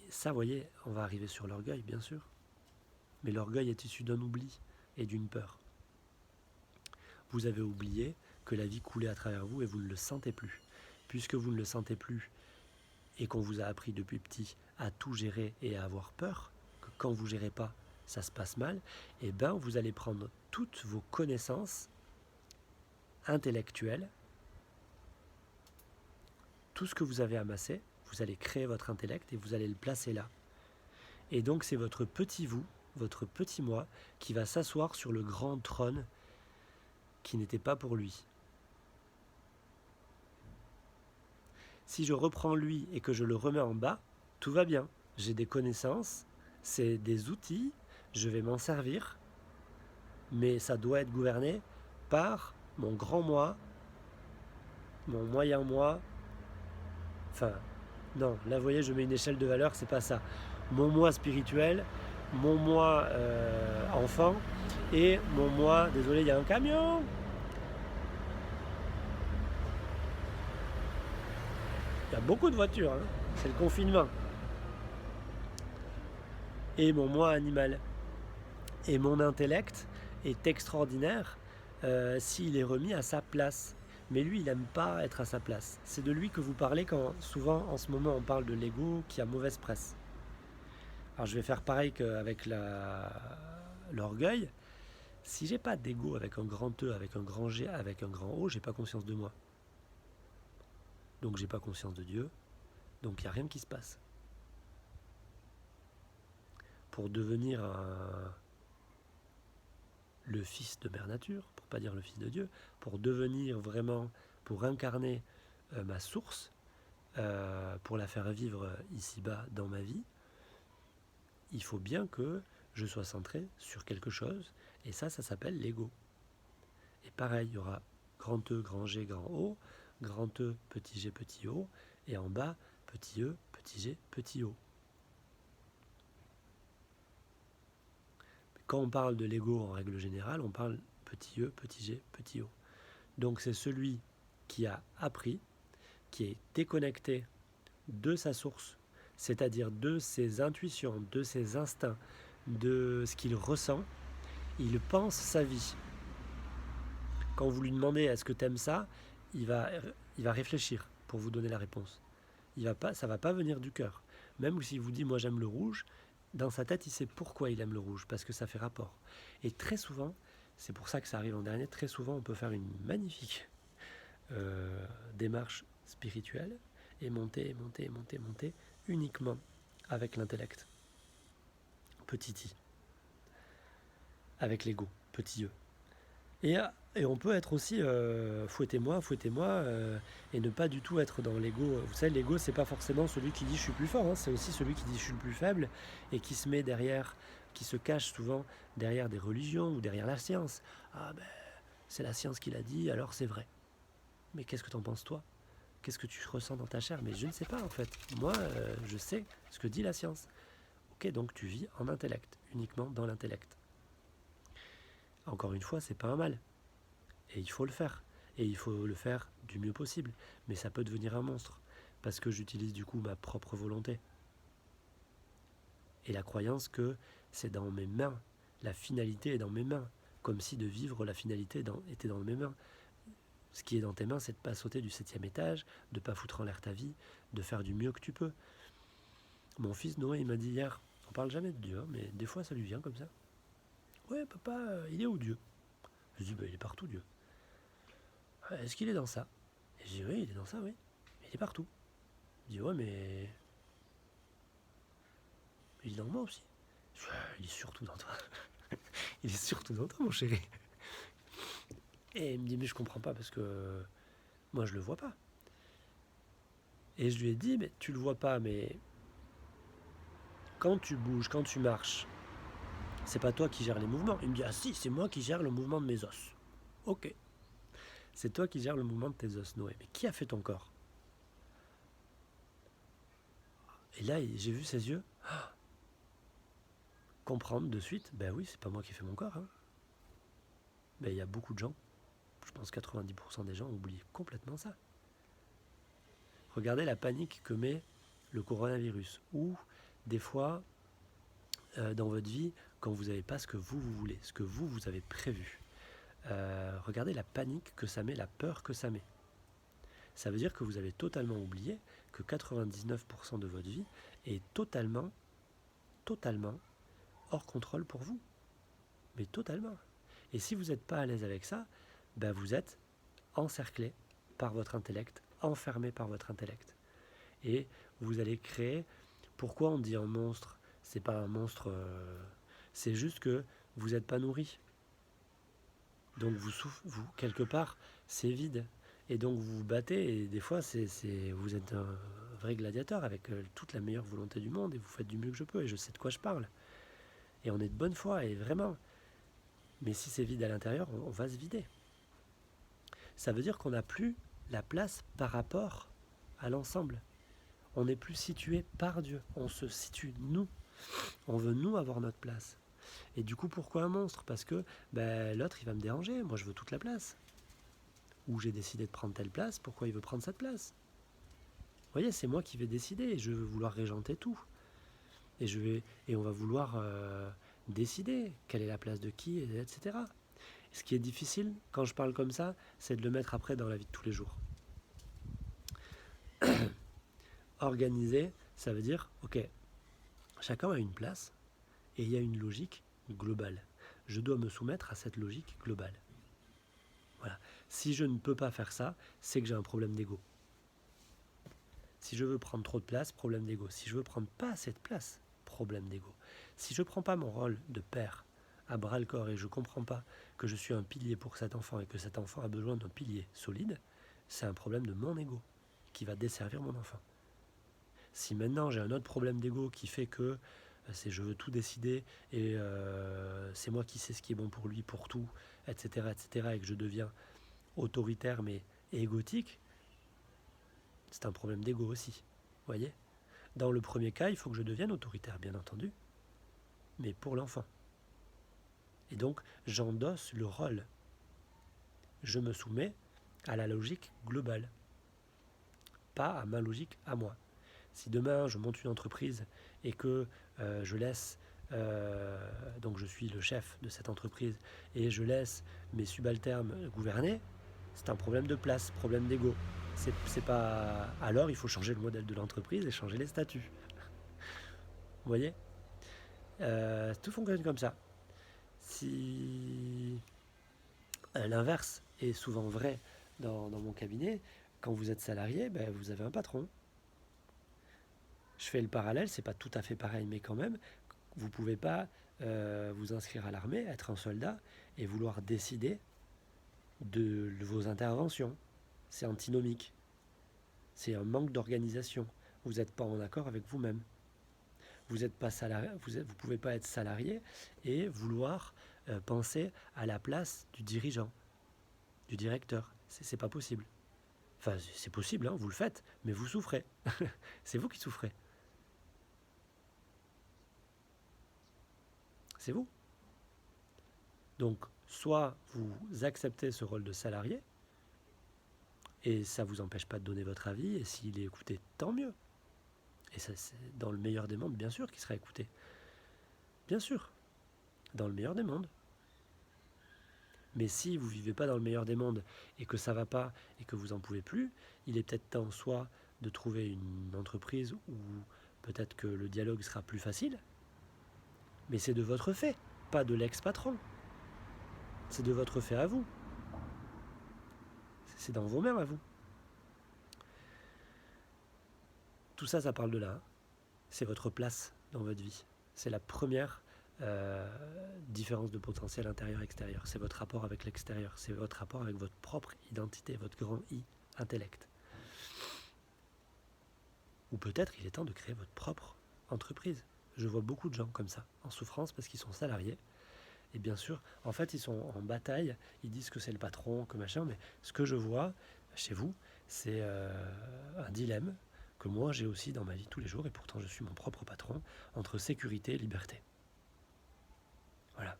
S1: Et ça, vous voyez, on va arriver sur l'orgueil, bien sûr. Mais l'orgueil est issu d'un oubli et d'une peur. Vous avez oublié que la vie coulait à travers vous et vous ne le sentez plus. Puisque vous ne le sentez plus et qu'on vous a appris depuis petit à tout gérer et à avoir peur, que quand vous ne gérez pas, ça se passe mal, et bien vous allez prendre toutes vos connaissances intellectuelles, tout ce que vous avez amassé, vous allez créer votre intellect et vous allez le placer là. Et donc c'est votre petit vous, votre petit moi, qui va s'asseoir sur le grand trône qui n'était pas pour lui. Si je reprends lui et que je le remets en bas, tout va bien. J'ai des connaissances, c'est des outils, je vais m'en servir, mais ça doit être gouverné par mon grand moi, mon moyen moi. Enfin, non, là vous voyez, je mets une échelle de valeur, c'est pas ça. Mon moi spirituel, mon moi enfant, et mon moi, désolé, il y a un camion. Il y a beaucoup de voitures, hein. C'est le confinement. Et mon moi animal. Et mon intellect est extraordinaire s'il est remis à sa place. Mais lui, il n'aime pas être à sa place. C'est de lui que vous parlez quand, souvent, en ce moment, on parle de l'ego qui a mauvaise presse. Alors, je vais faire pareil qu'avec l'orgueil. Si j'ai pas d'ego avec un grand E, avec un grand G, avec un grand O, j'ai pas conscience de moi. Donc, j'ai pas conscience de Dieu. Donc, il n'y a rien qui se passe. Pour devenir le fils de Mère Nature, pour pas dire le fils de Dieu, pour devenir vraiment, pour incarner ma source, pour la faire vivre ici-bas dans ma vie, il faut bien que je sois centré sur quelque chose, et ça s'appelle l'ego. Et pareil, il y aura grand E, grand G, grand O, grand E, petit G, petit O, et en bas, petit E, petit G, petit O. Quand on parle de l'ego en règle générale, on parle petit E, petit G, petit O. Donc c'est celui qui a appris, qui est déconnecté de sa source, c'est-à-dire de ses intuitions, de ses instincts, de ce qu'il ressent. Il pense sa vie. Quand vous lui demandez est-ce que tu aimes ça, il va réfléchir pour vous donner la réponse. Ça ne va pas venir du cœur. Même s'il vous dit moi j'aime le rouge, dans sa tête il sait pourquoi il aime le rouge, parce que ça fait rapport. Et très souvent, c'est pour ça que ça arrive en dernier, très souvent on peut faire une magnifique démarche spirituelle et monter, uniquement avec l'intellect. Petit i. Avec l'ego, petit e. Et on peut être aussi fouettez-moi, et ne pas du tout être dans l'ego. Vous savez, l'ego, c'est pas forcément celui qui dit je suis plus fort, hein, c'est aussi celui qui dit je suis le plus faible et qui se met derrière, qui se cache souvent derrière des religions ou derrière la science. Ah ben, c'est la science qui l'a dit, alors c'est vrai. Mais qu'est-ce que t'en penses toi? Qu'est-ce que tu ressens dans ta chair? Mais je ne sais pas en fait. Moi, je sais ce que dit la science. Ok, donc tu vis en intellect, uniquement dans l'intellect. Encore une fois, c'est pas un mal. Et il faut le faire. Et il faut le faire du mieux possible. Mais ça peut devenir un monstre. Parce que j'utilise du coup ma propre volonté. Et la croyance que c'est dans mes mains. La finalité est dans mes mains. Comme si de vivre, la finalité était dans mes mains. Ce qui est dans tes mains, c'est de ne pas sauter du 7e étage, de ne pas foutre en l'air ta vie, de faire du mieux que tu peux. Mon fils Noé, il m'a dit hier, on parle jamais de Dieu, hein, mais des fois ça lui vient comme ça. Ouais, papa, il est où Dieu? Je dis, bah, il est partout Dieu. Est-ce qu'il est dans ça? Et je dis, oui, il est dans ça, oui. Il est partout. Il dit, ouais, mais il est dans moi aussi. Je dis, il est surtout dans toi. Il est surtout dans toi, mon chéri. Et il me dit, mais je comprends pas parce que moi je le vois pas. Et je lui ai dit, mais tu le vois pas, mais quand tu bouges, quand tu marches, c'est pas toi qui gères les mouvements. Il me dit, ah si, c'est moi qui gère le mouvement de mes os. Ok. C'est toi qui gères le mouvement de tes os, Noé. Mais qui a fait ton corps? Et là, j'ai vu ses yeux comprendre de suite, ben oui, c'est pas moi qui ai fait mon corps. Hein. Ben, il y a beaucoup de gens, je pense 90% des gens oublient complètement ça. Regardez la panique que met le coronavirus. Ou des fois, dans votre vie, quand vous n'avez pas ce que vous voulez, ce que vous avez prévu. Regardez la panique que ça met, la peur que ça met. Ça veut dire que vous avez totalement oublié que 99% de votre vie est totalement hors contrôle pour vous. Mais totalement. Et si vous n'êtes pas à l'aise avec ça, ben vous êtes encerclé par votre intellect, enfermé par votre intellect. Et vous allez créer... Pourquoi on dit un monstre? C'est pas un monstre... c'est juste que vous n'êtes pas nourri. Donc vous quelque part, c'est vide. Et donc vous vous battez, et des fois, vous êtes un vrai gladiateur avec toute la meilleure volonté du monde, et vous faites du mieux que je peux, et je sais de quoi je parle. Et on est de bonne foi, et vraiment. Mais si c'est vide à l'intérieur, on va se vider. Ça veut dire qu'on n'a plus la place par rapport à l'ensemble. On n'est plus situé par Dieu. On se situe nous. On veut nous avoir notre place. Et du coup, pourquoi un monstre? Parce que l'autre, il va me déranger. Moi, je veux toute la place. Ou j'ai décidé de prendre telle place. Pourquoi il veut prendre cette place? Vous voyez, c'est moi qui vais décider. Et je vais vouloir régenter tout. Et on va vouloir décider quelle est la place de qui, etc. Ce qui est difficile, quand je parle comme ça, c'est de le mettre après dans la vie de tous les jours. Organiser, ça veut dire, ok, chacun a une place et il y a une logique globale. Je dois me soumettre à cette logique globale. Voilà. Si je ne peux pas faire ça, c'est que j'ai un problème d'ego. Si je veux prendre trop de place, problème d'ego. Si je veux prendre pas assez de place, problème d'ego. Si je ne prends pas mon rôle de père à bras le corps et je ne comprends pas que je suis un pilier pour cet enfant et que cet enfant a besoin d'un pilier solide, c'est un problème de mon ego qui va desservir mon enfant. Si maintenant j'ai un autre problème d'ego qui fait que c'est je veux tout décider et c'est moi qui sais ce qui est bon pour lui, pour tout, etc., et que je deviens autoritaire mais égotique, c'est un problème d'ego aussi. Vous voyez? Dans le premier cas, il faut que je devienne autoritaire, bien entendu, mais pour l'enfant. Et donc, j'endosse le rôle. Je me soumets à la logique globale, pas à ma logique à moi. Si demain je monte une entreprise et que je laisse, donc je suis le chef de cette entreprise et je laisse mes subalternes gouverner, c'est un problème de place, problème d'ego. C'est pas. Alors il faut changer le modèle de l'entreprise et changer les statuts. Vous voyez, tout fonctionne comme ça. Si l'inverse est souvent vrai dans mon cabinet, quand vous êtes salarié, ben, vous avez un patron. Je fais le parallèle, c'est pas tout à fait pareil, mais quand même, vous ne pouvez pas vous inscrire à l'armée, être un soldat et vouloir décider de vos interventions. C'est antinomique. C'est un manque d'organisation. Vous n'êtes pas en accord avec vous-même. Vous ne pouvez pas être salarié et vouloir penser à la place du dirigeant, du directeur. C'est pas possible. Enfin, c'est possible, hein, vous le faites, mais vous souffrez. C'est vous qui souffrez. C'est vous. Donc, soit vous acceptez ce rôle de salarié, et ça ne vous empêche pas de donner votre avis, et s'il est écouté, tant mieux. Et ça, c'est dans le meilleur des mondes, bien sûr qu'il sera écouté. Bien sûr, dans le meilleur des mondes. Mais si vous ne vivez pas dans le meilleur des mondes, et que ça ne va pas, et que vous n'en pouvez plus, il est peut-être temps soit de trouver une entreprise où peut-être que le dialogue sera plus facile, mais c'est de votre fait, pas de l'ex-patron. C'est de votre fait à vous. C'est dans vos mains à vous. Tout ça, ça parle de là. C'est votre place dans votre vie. C'est la première différence de potentiel intérieur-extérieur. C'est votre rapport avec l'extérieur. C'est votre rapport avec votre propre identité, votre grand I, intellect. Ou peut-être il est temps de créer votre propre entreprise. Je vois beaucoup de gens comme ça, en souffrance parce qu'ils sont salariés. Et bien sûr, en fait, ils sont en bataille. Ils disent que c'est le patron, que machin. Mais ce que je vois chez vous, c'est un dilemme que moi j'ai aussi dans ma vie tous les jours. Et pourtant, je suis mon propre patron, entre sécurité et liberté. Voilà.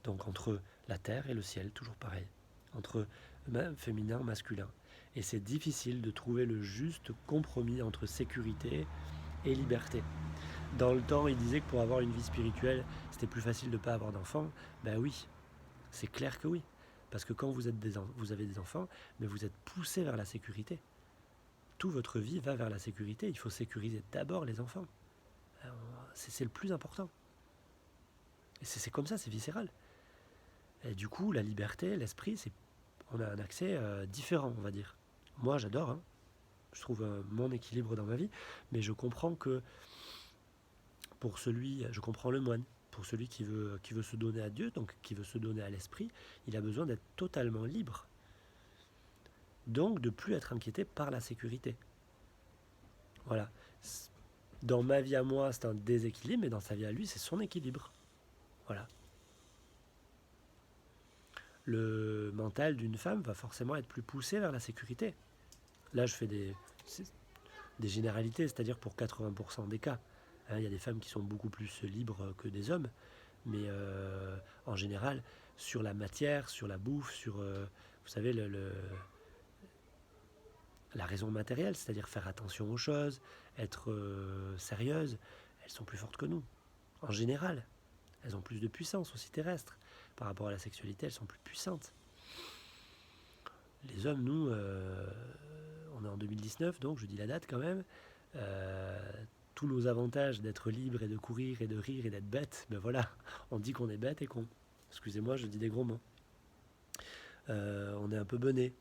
S1: Donc entre la terre et le ciel, toujours pareil. Entre féminin, masculin. Et c'est difficile de trouver le juste compromis entre sécurité et liberté. Dans le temps, il disait que pour avoir une vie spirituelle, c'était plus facile de ne pas avoir d'enfants. Ben oui, c'est clair que oui. Parce que quand vous avez des enfants, mais vous êtes poussé vers la sécurité. Toute votre vie va vers la sécurité. Il faut sécuriser d'abord les enfants. C'est le plus important. Et c'est comme ça, c'est viscéral. Et du coup, la liberté, l'esprit, on a un accès différent, on va dire. Moi, j'adore. Hein. Je trouve mon équilibre dans ma vie. Mais je comprends que je comprends le moine. Pour celui qui veut se donner à Dieu, donc qui veut se donner à l'esprit, il a besoin d'être totalement libre. Donc de ne plus être inquiété par la sécurité. Voilà. Dans ma vie à moi, c'est un déséquilibre, mais dans sa vie à lui, c'est son équilibre. Voilà. Le mental d'une femme va forcément être plus poussé vers la sécurité. Là, je fais des généralités, c'est-à-dire pour 80% des cas. Il y a des femmes qui sont beaucoup plus libres que des hommes, mais en général, sur la matière, sur la bouffe, sur, vous savez, la raison matérielle, c'est-à-dire faire attention aux choses, être sérieuse, elles sont plus fortes que nous. En général, elles ont plus de puissance aussi terrestre. Par rapport à la sexualité, elles sont plus puissantes. Les hommes, nous, on est en 2019, donc je dis la date quand même. Tous nos avantages d'être libre et de courir et de rire et d'être bête, ben voilà, on dit qu'on est bête et con. Excusez-moi, je dis des gros mots. On est un peu bené.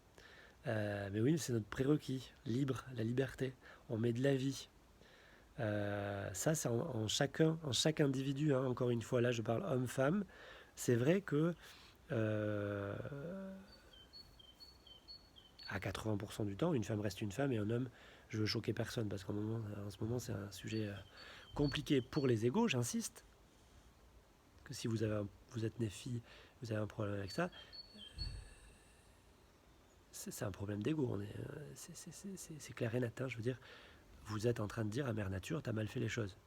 S1: Mais oui, c'est notre prérequis, libre, la liberté. On met de la vie. Ça, c'est en chaque individu. Hein. Encore une fois, là, je parle homme-femme. C'est vrai que à 80% du temps, une femme reste une femme et un homme, je veux choquer personne parce qu'en ce moment, c'est un sujet compliqué pour les égos, j'insiste. Que si vous êtes né fille, vous avez un problème avec ça, c'est un problème d'égo. C'est clair et net. Hein, je veux dire, vous êtes en train de dire à Mère Nature, t'as mal fait les choses.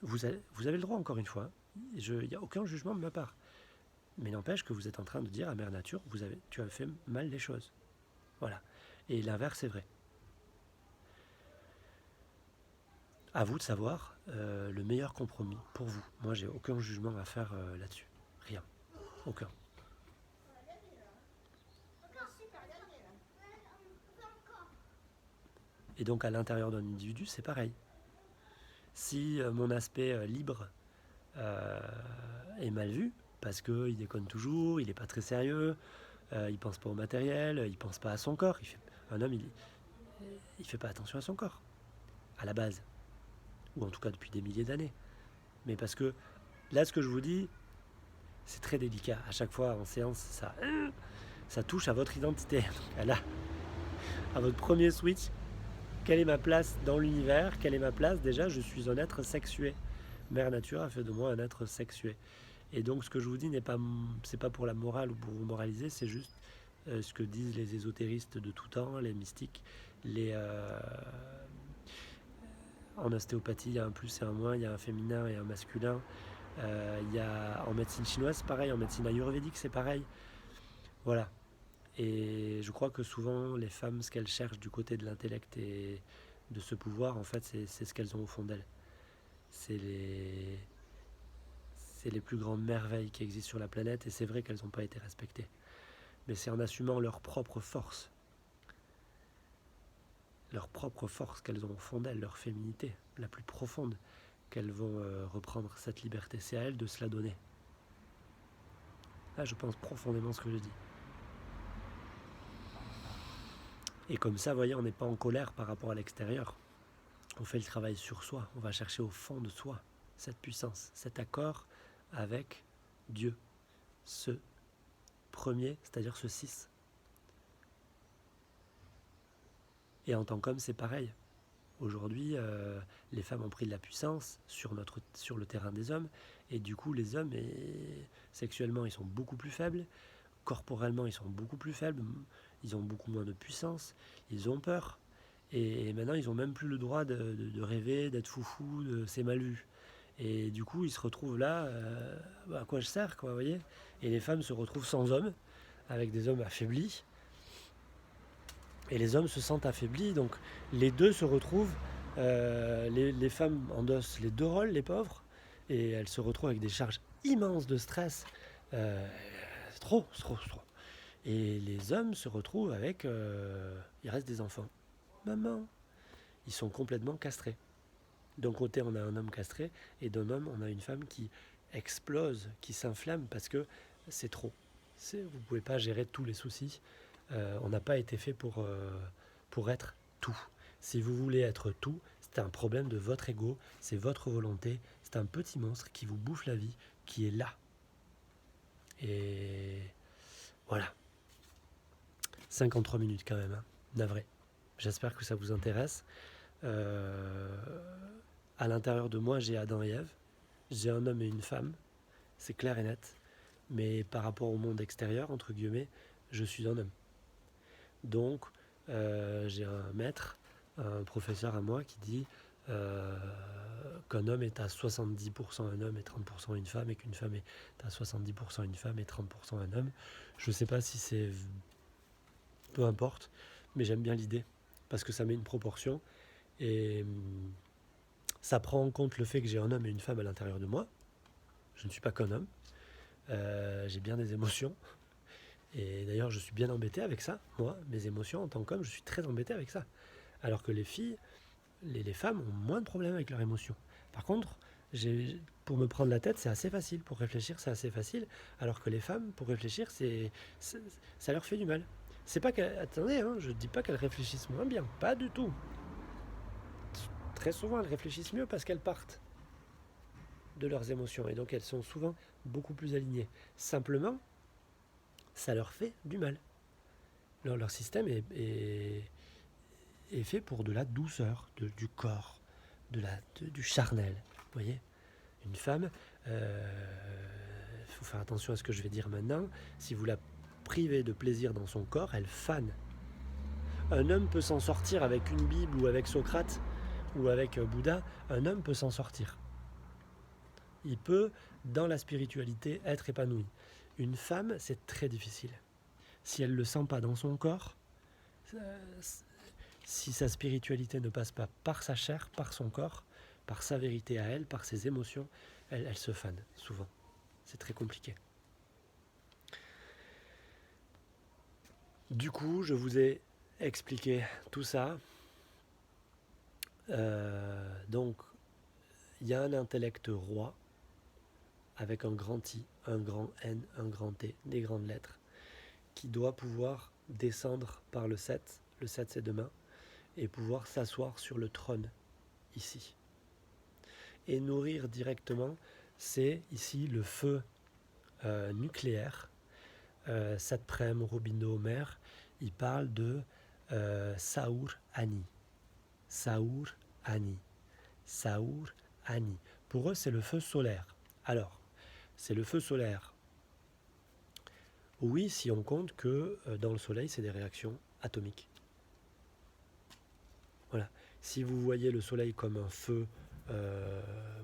S1: Vous avez le droit, encore une fois. Il n'y a aucun jugement de ma part. Mais n'empêche que vous êtes en train de dire à Mère Nature, tu as fait mal les choses. Voilà. Et l'inverse est vrai. À vous de savoir le meilleur compromis pour vous. Moi, j'ai aucun jugement à faire là-dessus. Rien. Aucun. Et donc, à l'intérieur d'un individu, c'est pareil. Si mon aspect libre est mal vu, parce qu'il déconne toujours, il n'est pas très sérieux, il pense pas au matériel, il pense pas à son corps. Un homme, il fait pas attention à son corps, à la base, ou en tout cas depuis des milliers d'années. Mais parce que là, ce que je vous dis, c'est très délicat. À chaque fois en séance, ça touche à votre identité, à votre premier switch. Quelle est ma place dans l'univers? Quelle est ma place? Déjà, je suis un être sexué. Mère Nature a fait de moi un être sexué. Et donc, ce que je vous dis c'est pas pour la morale ou pour vous moraliser, c'est juste ce que disent les ésotéristes de tout temps, les mystiques, en ostéopathie, il y a un plus et un moins, il y a un féminin et un masculin. Il y a en médecine chinoise, c'est pareil, en médecine ayurvédique, c'est pareil. Voilà. Et je crois que souvent, les femmes, ce qu'elles cherchent du côté de l'intellect et de ce pouvoir, en fait, c'est ce qu'elles ont au fond d'elles. C'est les plus grandes merveilles qui existent sur la planète, et c'est vrai qu'elles n'ont pas été respectées. Mais c'est en assumant leur propre force qu'elles ont au fond d'elles, leur féminité la plus profonde, qu'elles vont reprendre cette liberté. C'est à elles de se la donner. Là, je pense profondément ce que je dis. Et comme ça, vous voyez, on n'est pas en colère par rapport à l'extérieur. On fait le travail sur soi. On va chercher au fond de soi cette puissance, cet accord avec Dieu. Ce premier, c'est-à-dire ce 6. Et en tant qu'homme, c'est pareil. Aujourd'hui, les femmes ont pris de la puissance sur le terrain des hommes. Et du coup, les hommes, sexuellement, ils sont beaucoup plus faibles. Corporellement, ils sont beaucoup plus faibles. Ils ont beaucoup moins de puissance. Ils ont peur. Et maintenant, ils n'ont même plus le droit de rêver, d'être foufou, c'est mal vu. Et du coup, ils se retrouvent là, à quoi je sers, quoi, vous voyez? Et les femmes se retrouvent sans hommes, avec des hommes affaiblis. Et les hommes se sentent affaiblis, donc les deux se retrouvent, les femmes endossent les deux rôles, les pauvres, et elles se retrouvent avec des charges immenses de stress. C'est trop. Et les hommes se retrouvent avec, il reste des enfants. Maman, ils sont complètement castrés. D'un côté, on a un homme castré, et d'un homme, on a une femme qui explose, qui s'inflamme, parce que c'est trop. Vous ne pouvez pas gérer tous les soucis. On n'a pas été fait pour être tout. Si vous voulez être tout, c'est un problème de votre ego, c'est votre volonté, c'est un petit monstre qui vous bouffe la vie, qui est là. Et voilà. 53 minutes quand même, hein. Navré. J'espère que ça vous intéresse. À l'intérieur de moi, j'ai Adam et Ève. J'ai un homme et une femme. C'est clair et net. Mais par rapport au monde extérieur, entre guillemets, je suis un homme. Donc, j'ai un maître, un professeur à moi qui dit qu'un homme est à 70% un homme et 30% une femme, et qu'une femme est à 70% une femme et 30% un homme. Je ne sais pas si c'est... Peu importe, mais j'aime bien l'idée, parce que ça met une proportion, et ça prend en compte le fait que j'ai un homme et une femme à l'intérieur de moi. Je ne suis pas qu'un homme. J'ai bien des émotions. Et d'ailleurs, je suis bien embêté avec ça. Moi, mes émotions en tant qu'homme, je suis très embêté avec ça. Alors que les filles, les femmes ont moins de problèmes avec leurs émotions. Par contre, pour me prendre la tête, c'est assez facile. Pour réfléchir, c'est assez facile. Alors que les femmes, pour réfléchir, ça leur fait du mal. C'est pas attendez, hein, je ne dis pas qu'elles réfléchissent moins bien. Pas du tout. Très souvent, elles réfléchissent mieux parce qu'elles partent de leurs émotions. Et donc, elles sont souvent beaucoup plus alignées. Simplement, ça leur fait du mal. Leur système est fait pour de la douceur, du corps, du charnel. Vous voyez? Une femme, faut faire attention à ce que je vais dire maintenant. Si vous la privez de plaisir dans son corps, elle fane. Un homme peut s'en sortir avec une Bible ou avec Socrate ou avec Bouddha. Un homme peut s'en sortir. Il peut, dans la spiritualité, être épanoui. Une femme, c'est très difficile. Si elle ne le sent pas dans son corps, si sa spiritualité ne passe pas par sa chair, par son corps, par sa vérité à elle, par ses émotions, elle se fane souvent. C'est très compliqué. Du coup, je vous ai expliqué tout ça. Donc, il y a un intellect roi avec un grand I, un grand N, un grand T, des grandes lettres, qui doit pouvoir descendre par le 7 c'est demain, et pouvoir s'asseoir sur le trône, ici. Et nourrir directement, c'est ici le feu nucléaire. Satprem, Robindo, Homer, il parle de Saur Ani. Saur Ani. Saur Ani. Pour eux, c'est le feu solaire. Alors, c'est le feu solaire. Oui, si on compte que dans le Soleil, c'est des réactions atomiques. Voilà. Si vous voyez le Soleil comme un feu,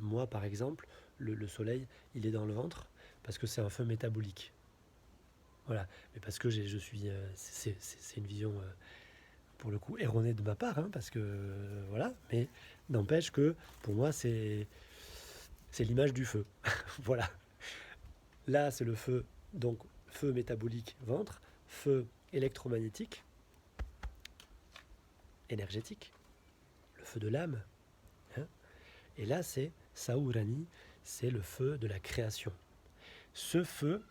S1: moi par exemple, le Soleil, il est dans le ventre parce que c'est un feu métabolique. Voilà. Mais parce que je suis, c'est une vision pour le coup erronée de ma part, hein, parce que voilà. Mais n'empêche que pour moi, c'est l'image du feu. Voilà. Là, c'est le feu, donc feu métabolique ventre, feu électromagnétique, énergétique, le feu de l'âme. Hein. Et là, c'est Saurani, c'est le feu de la création. Ce feu,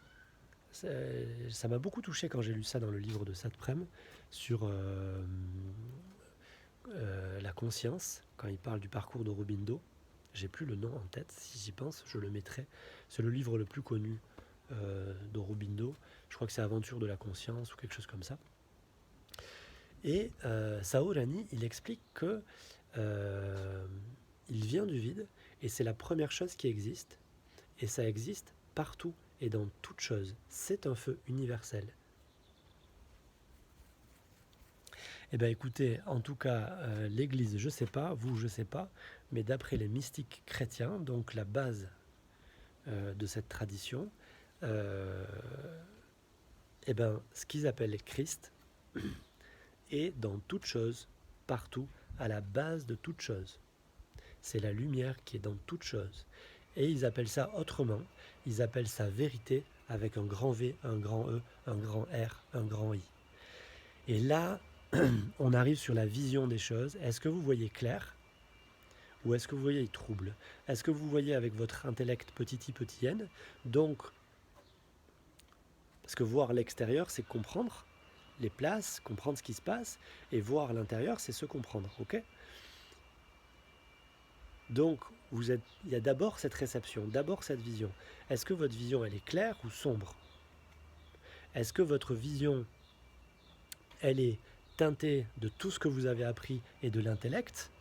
S1: ça m'a beaucoup touché quand j'ai lu ça dans le livre de Satprem sur la conscience, quand il parle du parcours d'Aurobindo. J'ai plus le nom en tête, si j'y pense, je le mettrai. C'est le livre le plus connu d'Aurobindo. Je crois que c'est Aventure de la conscience ou quelque chose comme ça. Et Saorani, il explique que il vient du vide et c'est la première chose qui existe. Et ça existe partout et dans toute chose. C'est un feu universel. Eh bien écoutez, en tout cas, l'Église, je ne sais pas, vous, je ne sais pas, mais d'après les mystiques chrétiens, donc la base de cette tradition, eh ben, ce qu'ils appellent Christ est dans toute chose, partout, à la base de toute chose. C'est la lumière qui est dans toute chose. Et ils appellent ça autrement, ils appellent ça vérité avec un grand V, un grand E, un grand R, un grand I. Et là, on arrive sur la vision des choses. Est-ce que vous voyez clair ou est-ce que vous voyez trouble? Est-ce que vous voyez avec votre intellect petit i, petit n? Donc, parce que voir l'extérieur, c'est comprendre les places, comprendre ce qui se passe, et voir l'intérieur, c'est se comprendre, ok? Donc, il y a d'abord cette réception, d'abord cette vision. Est-ce que votre vision, elle est claire ou sombre? Est-ce que votre vision, elle est teintée de tout ce que vous avez appris et de l'intellect?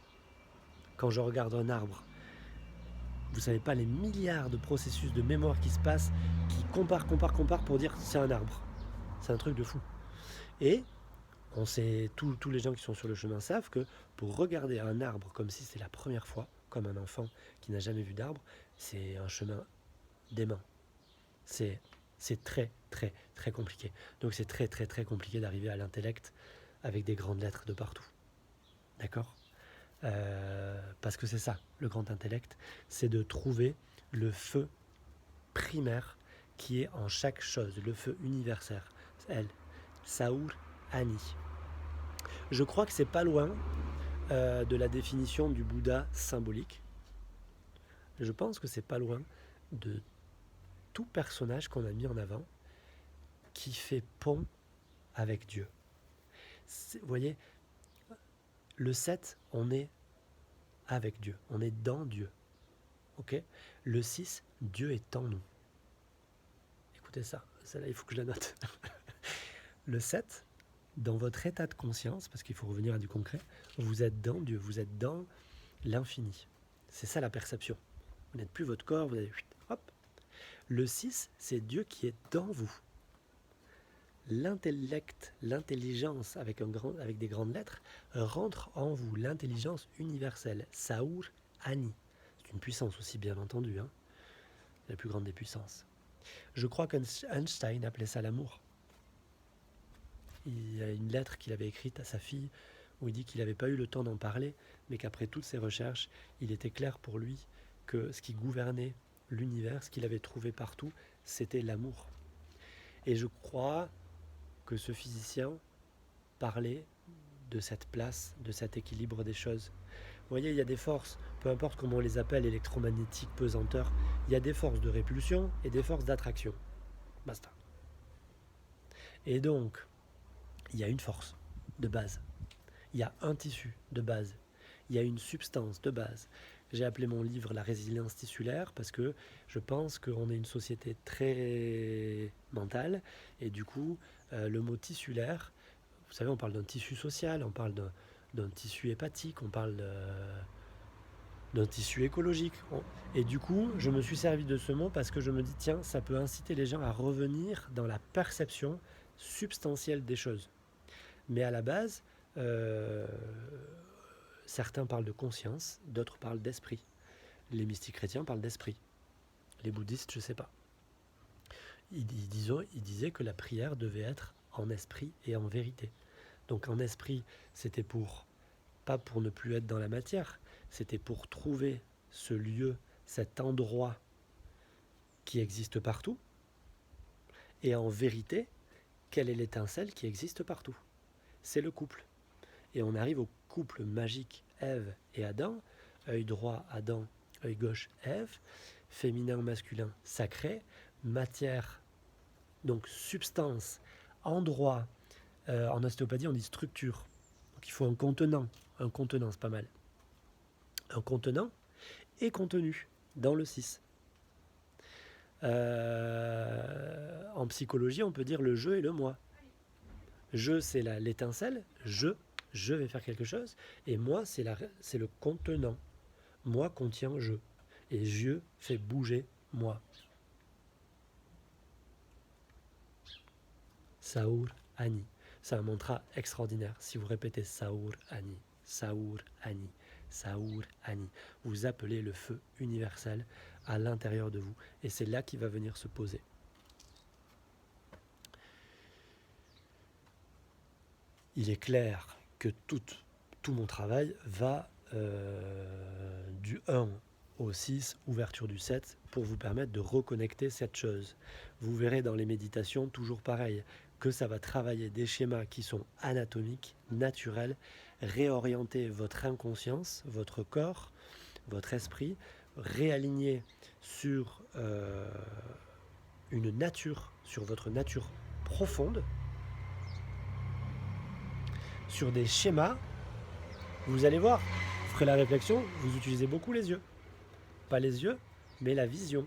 S1: Quand je regarde un arbre, vous ne savez pas les milliards de processus de mémoire qui se passent, qui comparent pour dire c'est un arbre. C'est un truc de fou. Et on sait, tous les gens qui sont sur le chemin savent que pour regarder un arbre comme si c'est la première fois, comme un enfant qui n'a jamais vu d'arbre, c'est un chemin dément. C'est très, très, très compliqué. Donc c'est très, très, très compliqué d'arriver à l'intellect avec des grandes lettres de partout. D'accord ? Parce que c'est ça, le grand intellect, c'est de trouver le feu primaire qui est en chaque chose, le feu universel. Elle, Saur Ani. Je crois que c'est pas loin de la définition du Bouddha symbolique. Je pense que c'est pas loin de tout personnage qu'on a mis en avant qui fait pont avec Dieu. Vous voyez, le 7, on est avec Dieu, on est dans Dieu. Ok ? Le 6, Dieu est en nous. Écoutez ça, celle-là, il faut que je la note. Le 7, dans votre état de conscience, parce qu'il faut revenir à du concret, vous êtes dans Dieu, vous êtes dans l'infini. C'est ça la perception. Vous n'êtes plus votre corps, vous avez... Hop. Le 6, c'est Dieu qui est dans vous. L'intellect, l'intelligence avec des grandes lettres, rentre en vous. L'intelligence universelle, Saur Ani. C'est une puissance aussi, bien entendu. Hein. La plus grande des puissances. Je crois qu'Einstein appelait ça l'amour. Il y a une lettre qu'il avait écrite à sa fille où il dit qu'il n'avait pas eu le temps d'en parler, mais qu'après toutes ses recherches, il était clair pour lui que ce qui gouvernait l'univers, ce qu'il avait trouvé partout, c'était l'amour. Et je crois que ce physicien parlait de cette place, de cet équilibre des choses. Vous voyez, il y a des forces, peu importe comment on les appelle, électromagnétiques, pesanteurs, il y a des forces de répulsion et des forces d'attraction. Basta. Et donc, il y a une force de base. Il y a un tissu de base. Il y a une substance de base. J'ai appelé mon livre La résilience tissulaire parce que je pense qu'on est une société très mentale et du coup, le mot tissulaire, vous savez, on parle d'un tissu social, on parle d'un tissu hépatique, on parle d'un tissu écologique. Et du coup, je me suis servi de ce mot parce que je me dis, tiens, ça peut inciter les gens à revenir dans la perception substantielle des choses. Mais à la base, certains parlent de conscience, d'autres parlent d'esprit. Les mystiques chrétiens parlent d'esprit. Les bouddhistes, je ne sais pas. Ils disaient que la prière devait être en esprit et en vérité. Donc en esprit, c'était pas pour ne plus être dans la matière, c'était pour trouver ce lieu, cet endroit qui existe partout. Et en vérité, quelle est l'étincelle qui existe partout? C'est le couple. Et on arrive au couple magique Ève et Adam, œil droit Adam, œil gauche Ève, féminin masculin sacré, matière, donc substance, endroit, en ostéopathie on dit structure, donc il faut un contenant c'est pas mal, un contenant et contenu dans le 6. En psychologie on peut dire le je et le moi. Je c'est l'étincelle, je vais faire quelque chose, et moi c'est le contenant. Moi contient je, et je fait bouger moi. Saur Ani. C'est un mantra extraordinaire. Si vous répétez Saur Ani, Saur Ani, Saur Ani, vous appelez le feu universel à l'intérieur de vous, et c'est là qu'il va venir se poser. Il est clair que tout mon travail va du 1 au 6, ouverture du 7, pour vous permettre de reconnecter cette chose. Vous verrez dans les méditations, toujours pareil, que ça va travailler des schémas qui sont anatomiques, naturels, réorienter votre inconscience, votre corps, votre esprit, réaligner sur une nature, sur votre nature profonde, sur des schémas. Vous allez voir, vous ferez la réflexion, vous utilisez beaucoup les yeux. Pas les yeux, mais la vision.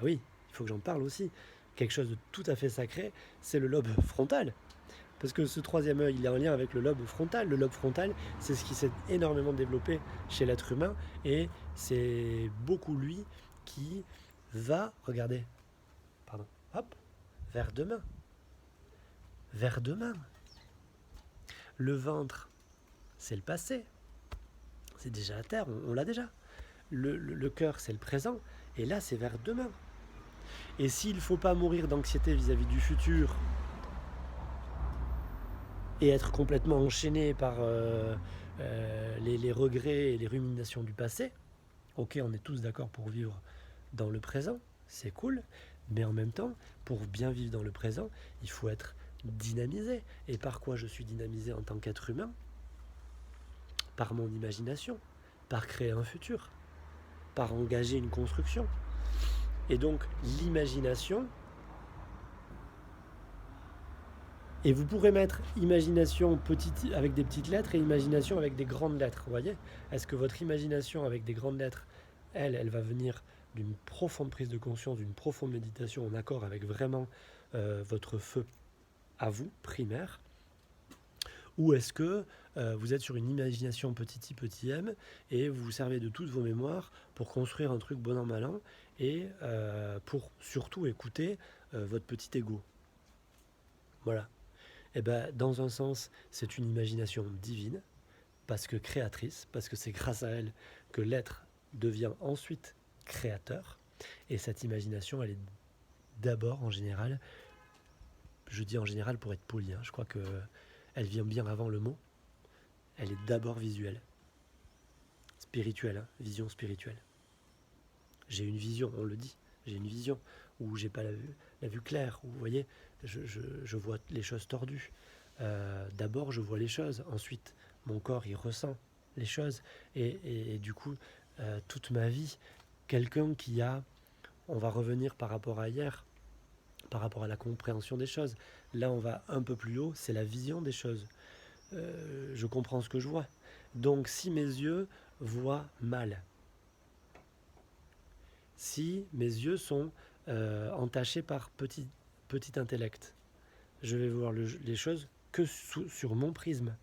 S1: Oui, il faut que j'en parle aussi. Quelque chose de tout à fait sacré, c'est le lobe frontal. Parce que ce troisième œil, il est en lien avec le lobe frontal. Le lobe frontal, c'est ce qui s'est énormément développé chez l'être humain. Et c'est beaucoup lui qui va, regardez, hop, vers demain. Vers demain. Le ventre, c'est le passé. C'est déjà à terre, on l'a déjà. Le cœur, c'est le présent. Et là, c'est vers demain. Et s'il ne faut pas mourir d'anxiété vis-à-vis du futur et être complètement enchaîné par les regrets et les ruminations du passé, ok, on est tous d'accord pour vivre dans le présent, c'est cool, mais en même temps, pour bien vivre dans le présent, il faut être dynamisé. Et par quoi je suis dynamisé en tant qu'être humain? Par mon imagination, par créer un futur, par engager une construction. Et donc l'imagination, et vous pourrez mettre imagination petite, avec des petites lettres et imagination avec des grandes lettres, vous voyez? Est-ce que votre imagination avec des grandes lettres, elle va venir d'une profonde prise de conscience, d'une profonde méditation en accord avec vraiment votre feu à vous, primaire? Ou est-ce que vous êtes sur une imagination petit m et vous vous servez de toutes vos mémoires pour construire un truc bon an mal an et pour surtout écouter votre petit ego? Voilà. Et bien, dans un sens, c'est une imagination divine, parce que créatrice, parce que c'est grâce à elle que l'être devient ensuite créateur. Et cette imagination, elle est d'abord, en général, je dis en général pour être poli, je crois qu'elle vient bien avant le mot. Elle est d'abord visuelle, spirituelle, vision spirituelle. J'ai une vision, on le dit, j'ai une vision où j'ai pas la vue claire, où vous voyez, je vois les choses tordues. D'abord je vois les choses, ensuite mon corps il ressent les choses, et du coup toute ma vie, quelqu'un qui a, on va revenir par rapport à hier, par rapport à la compréhension des choses, là on va un peu plus haut, c'est la vision des choses. Je comprends ce que je vois, donc si mes yeux voient mal, si mes yeux sont entachés par petit intellect, je vais voir les choses que sur mon prisme,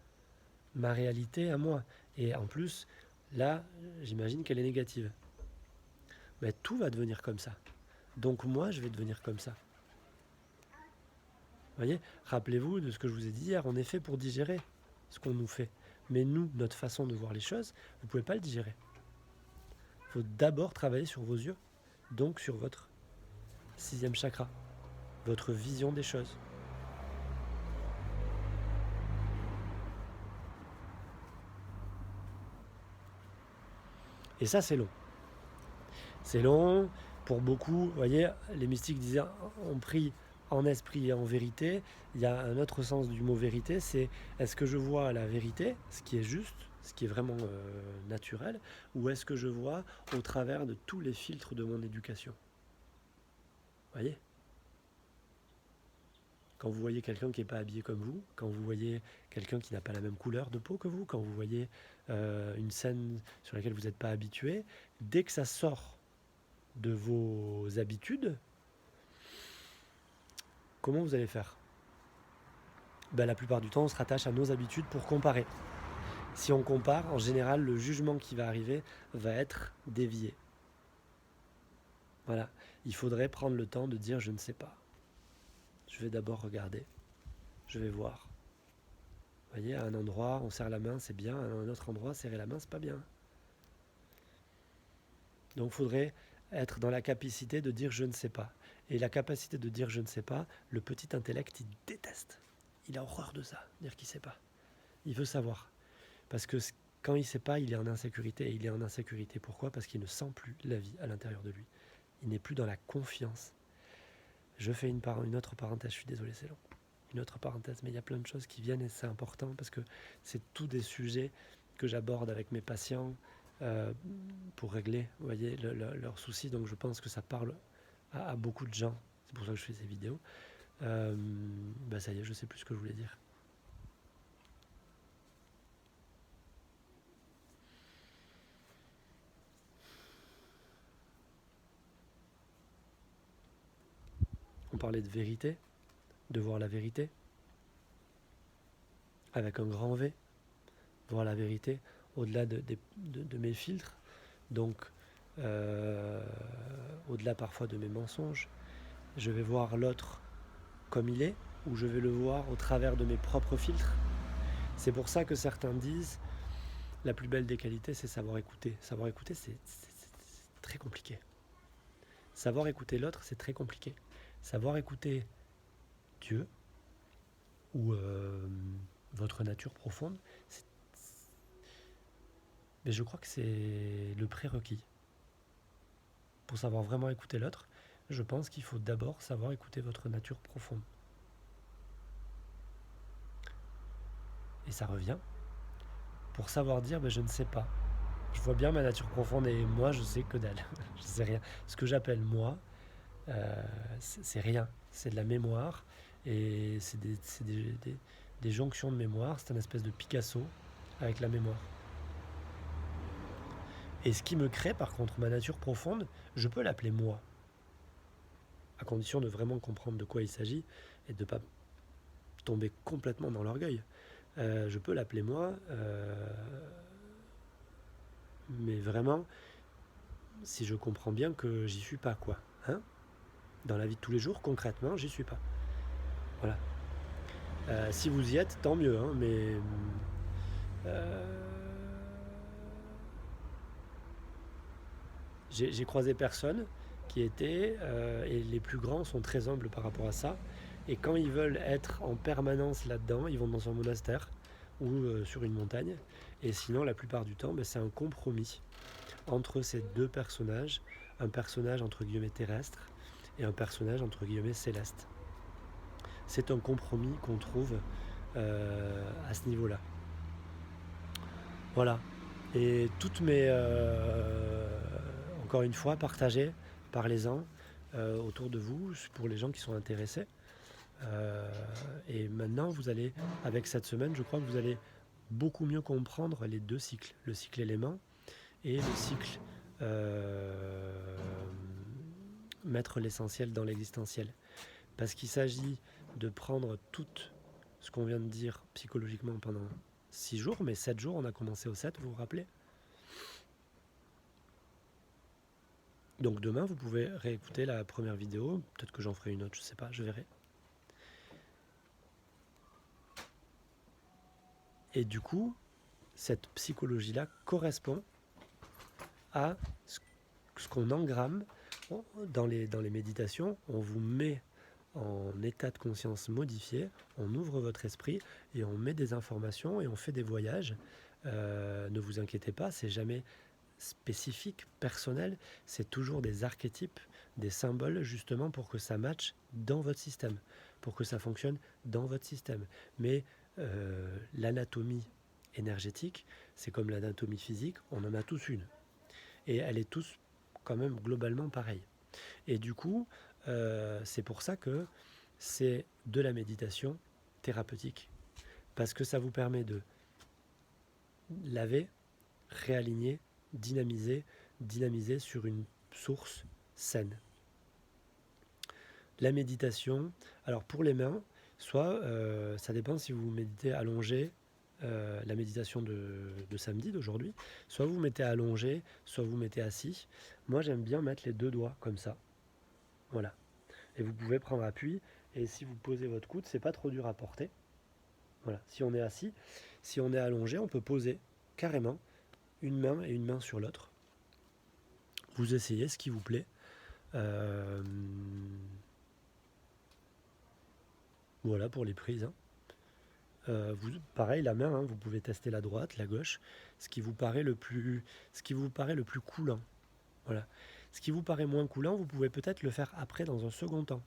S1: ma réalité à moi. Et en plus, là, j'imagine qu'elle est négative. Mais tout va devenir comme ça. Donc moi, je vais devenir comme ça. Vous voyez, rappelez-vous de ce que je vous ai dit hier, on est fait pour digérer ce qu'on nous fait. Mais nous, notre façon de voir les choses, vous ne pouvez pas le digérer. Il faut d'abord travailler sur vos yeux, donc sur votre 6e chakra, votre vision des choses. Et ça, c'est long. C'est long. Pour beaucoup, vous voyez, les mystiques disaient on prie en esprit et en vérité. Il y a un autre sens du mot vérité, c'est est-ce que je vois la vérité, ce qui est juste, ce qui est vraiment naturel, ou est-ce que je vois au travers de tous les filtres de mon éducation. Vous voyez ? Quand vous voyez quelqu'un qui n'est pas habillé comme vous, quand vous voyez quelqu'un qui n'a pas la même couleur de peau que vous, quand vous voyez une scène sur laquelle vous n'êtes pas habitué, dès que ça sort de vos habitudes, comment vous allez faire ? La plupart du temps, on se rattache à nos habitudes pour comparer. Si on compare, en général, le jugement qui va arriver va être dévié. Voilà, il faudrait prendre le temps de dire « je ne sais pas ». Je vais d'abord regarder, je vais voir. Vous voyez, à un endroit, on serre la main, c'est bien, à un autre endroit, serrer la main, c'est pas bien. Donc il faudrait être dans la capacité de dire « je ne sais pas ». Et la capacité de dire « je ne sais pas », le petit intellect, il déteste. Il a horreur de ça, dire qu'il ne sait pas. Il veut savoir. Parce que quand il ne sait pas, il est en insécurité. Et il est en insécurité. Pourquoi ? Parce qu'il ne sent plus la vie à l'intérieur de lui. Il n'est plus dans la confiance. Je fais une autre parenthèse, je suis désolé, c'est long. Une autre parenthèse, mais il y a plein de choses qui viennent et c'est important parce que c'est tous des sujets que j'aborde avec mes patients pour régler, vous voyez, leurs soucis. Donc je pense que ça parle à beaucoup de gens. C'est pour ça que je fais ces vidéos. Ça y est, je sais plus ce que je voulais dire. On parlait de vérité, de voir la vérité, avec un grand V, voir la vérité au-delà de mes filtres, donc au-delà parfois de mes mensonges. Je vais voir l'autre comme il est, ou je vais le voir au travers de mes propres filtres. C'est pour ça que certains disent la plus belle des qualités, c'est savoir écouter. Savoir écouter, c'est très compliqué. Savoir écouter l'autre, c'est très compliqué. Savoir écouter Dieu ou votre nature profonde, mais je crois que c'est le prérequis. Pour savoir vraiment écouter l'autre, je pense qu'il faut d'abord savoir écouter votre nature profonde. Et ça revient pour savoir dire je ne sais pas. Je vois bien ma nature profonde et moi je sais que dalle. Je sais rien. Ce que j'appelle moi, c'est rien. C'est de la mémoire et c'est des jonctions de mémoire. C'est une espèce de Picasso avec la mémoire. Et ce qui me crée par contre ma nature profonde, je peux l'appeler moi. À condition de vraiment comprendre de quoi il s'agit et de ne pas tomber complètement dans l'orgueil. Je peux l'appeler moi, mais vraiment, si je comprends bien que j'y suis pas, quoi. Dans la vie de tous les jours, concrètement, j'y suis pas. Voilà. Si vous y êtes, tant mieux, mais j'ai croisé personne qui était, et les plus grands sont très humbles par rapport à ça, Et quand ils veulent être en permanence là-dedans, ils vont dans un monastère ou sur une montagne. Et sinon, la plupart du temps, c'est un compromis entre ces deux personnages, un personnage entre guillemets terrestre et un personnage entre guillemets céleste. C'est un compromis qu'on trouve à ce niveau-là. Voilà. Et toutes mes... encore une fois, partagez, parlez-en autour de vous, pour les gens qui sont intéressés. Et maintenant, vous allez, avec cette semaine, je crois que vous allez beaucoup mieux comprendre les deux cycles. Le cycle élément et le cycle mettre l'essentiel dans l'existentiel. Parce qu'il s'agit de prendre tout ce qu'on vient de dire psychologiquement pendant 6 jours, mais 7 jours, on a commencé au 7, vous vous rappelez? Donc demain, vous pouvez réécouter la première vidéo, peut-être que j'en ferai une autre, je sais pas, je verrai. Et du coup, cette psychologie-là correspond à ce qu'on engramme dans les méditations. On vous met en état de conscience modifié, on ouvre votre esprit et on met des informations et on fait des voyages. Ne vous inquiétez pas, c'est jamais spécifique, personnel, c'est toujours des archétypes, des symboles justement pour que ça matche dans votre système, pour que ça fonctionne dans votre système. Mais l'anatomie énergétique, c'est comme l'anatomie physique, on en a tous une. Et elle est tous quand même globalement pareille. Et du coup, c'est pour ça que c'est de la méditation thérapeutique. Parce que ça vous permet de laver, réaligner, dynamiser sur une source saine. La méditation, alors pour les mains, soit ça dépend si vous méditez allongé, la méditation de samedi, d'aujourd'hui, soit vous mettez allongé, soit vous mettez assis. Moi j'aime bien mettre les deux doigts comme ça. Voilà. Et vous pouvez prendre appui, et si vous posez votre coude, c'est pas trop dur à porter. Voilà. Si on est assis, si on est allongé, on peut poser carrément une main et une main sur l'autre. Vous essayez ce qui vous plaît. Voilà pour les prises. Pareil, la main, vous pouvez tester la droite, la gauche, ce qui vous paraît le plus coulant. Voilà. Ce qui vous paraît moins coulant, vous pouvez peut-être le faire après dans un second temps.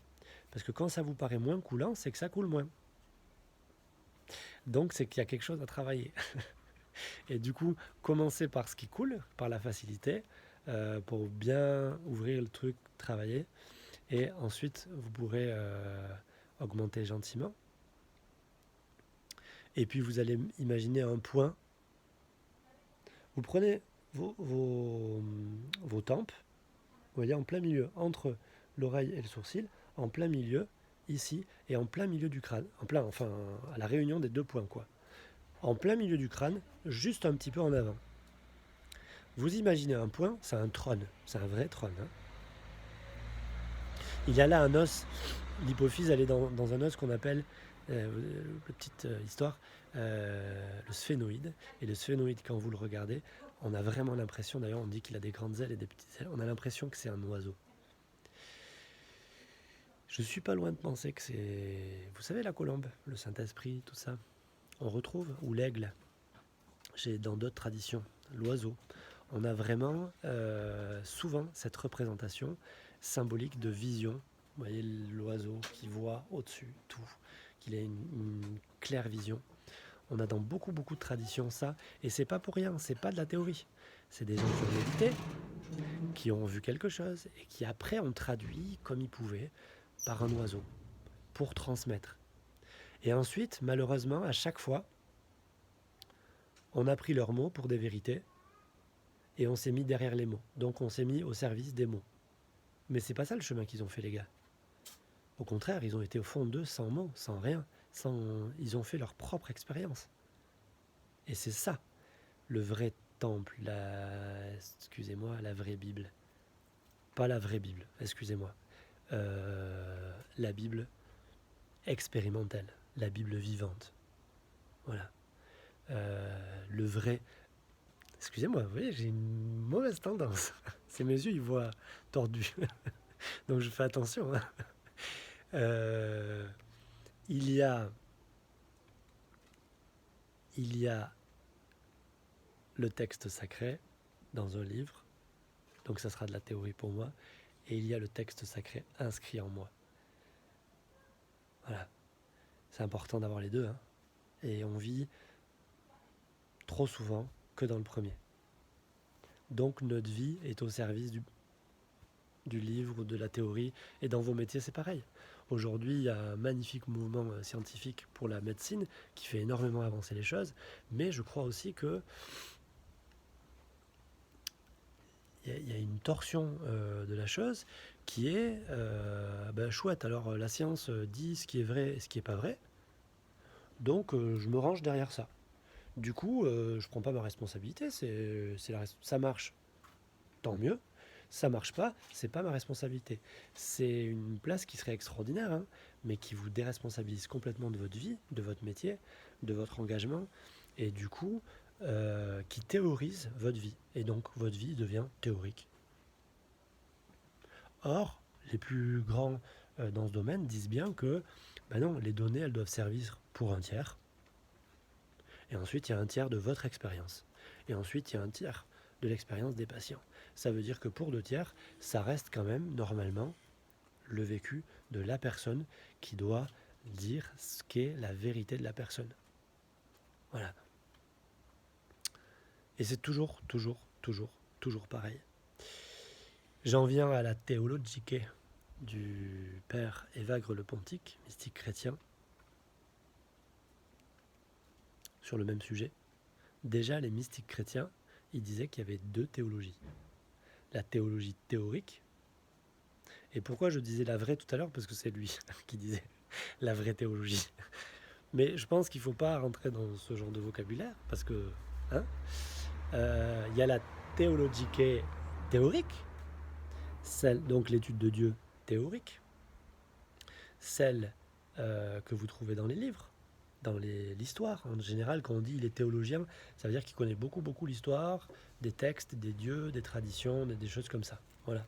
S1: Parce que quand ça vous paraît moins coulant, c'est que ça coule moins. Donc c'est qu'il y a quelque chose à travailler. Et du coup, commencez par ce qui coule, par la facilité, pour bien ouvrir le truc, travailler. Et ensuite, vous pourrez augmenter gentiment. Et puis vous allez imaginer un point. Vous prenez vos tempes, vous voyez, en plein milieu, entre l'oreille et le sourcil, en plein milieu, ici, et en plein milieu du crâne. Enfin, à la réunion des deux points, quoi. En plein milieu du crâne, juste un petit peu en avant. Vous imaginez un point, c'est un trône, c'est un vrai trône. Il y a là un os, l'hypophyse, elle est dans un os qu'on appelle, petite histoire, le sphénoïde. Et le sphénoïde, quand vous le regardez, on a vraiment l'impression, d'ailleurs on dit qu'il a des grandes ailes et des petites ailes, on a l'impression que c'est un oiseau. Je suis pas loin de penser que c'est, vous savez, la colombe, le Saint-Esprit, tout ça. On retrouve, ou l'aigle, dans d'autres traditions, l'oiseau. On a vraiment souvent cette représentation symbolique de vision. Vous voyez l'oiseau qui voit au-dessus tout, qu'il a une claire vision. On a dans beaucoup de traditions ça, et c'est pas pour rien, c'est pas de la théorie. C'est des gens qui ont médité, qui ont vu quelque chose, et qui après ont traduit comme ils pouvaient par un oiseau, pour transmettre. Et ensuite, malheureusement, à chaque fois, on a pris leurs mots pour des vérités, et on s'est mis derrière les mots. Donc on s'est mis au service des mots. Mais c'est pas ça le chemin qu'ils ont fait, les gars. Au contraire, ils ont été au fond d'eux sans mots, sans rien. Ils ont fait leur propre expérience. Et c'est ça, le vrai temple, excusez-moi, la vraie Bible. Pas la vraie Bible, excusez-moi. La Bible expérimentale, la Bible vivante. Voilà. Le vrai... Excusez-moi, vous voyez, j'ai une mauvaise tendance. C'est mes yeux, ils voient tordus. Donc je fais attention. il y a, il y a le texte sacré dans un livre, donc ça sera de la théorie pour moi, et il y a le texte sacré inscrit en moi. Voilà, c'est important d'avoir les deux, hein. Et on vit trop souvent que dans le premier. Donc notre vie est au service du livre ou de la théorie, et dans vos métiers c'est pareil. Aujourd'hui il y a un magnifique mouvement scientifique pour la médecine qui fait énormément avancer les choses, mais je crois aussi que il y a une torsion de la chose qui est chouette, alors la science dit ce qui est vrai et ce qui n'est pas vrai, donc je me range derrière ça. Du coup, je prends pas ma responsabilité, ça marche, tant mieux. Ça marche pas, c'est pas ma responsabilité. C'est une place qui serait extraordinaire, hein, mais qui vous déresponsabilise complètement de votre vie, de votre métier, de votre engagement, et du coup, qui théorise votre vie. Et donc, votre vie devient théorique. Or, les plus grands dans ce domaine disent bien que, ben non, les données, elles doivent servir pour un tiers. Et ensuite, il y a un tiers de votre expérience. Et ensuite, il y a un tiers de l'expérience des patients. Ça veut dire que pour 2 tiers, ça reste quand même normalement le vécu de la personne qui doit dire ce qu'est la vérité de la personne. Voilà. Et c'est toujours pareil. J'en viens à la théologique du père Évagre le Pontique, mystique chrétien, sur le même sujet. Déjà, les mystiques chrétiens, ils disaient qu'il y avait 2 théologies. La théologie théorique. Et pourquoi je disais la vraie tout à l'heure? Parce que c'est lui qui disait la vraie théologie. Mais je pense qu'il ne faut pas rentrer dans ce genre de vocabulaire, parce que y a la théologique théorique, celle, donc l'étude de Dieu théorique, celle que vous trouvez dans les livres, dans l'histoire. En général, quand on dit il est théologien, ça veut dire qu'il connaît beaucoup l'histoire, des textes, des dieux, des traditions, des choses comme ça. Voilà.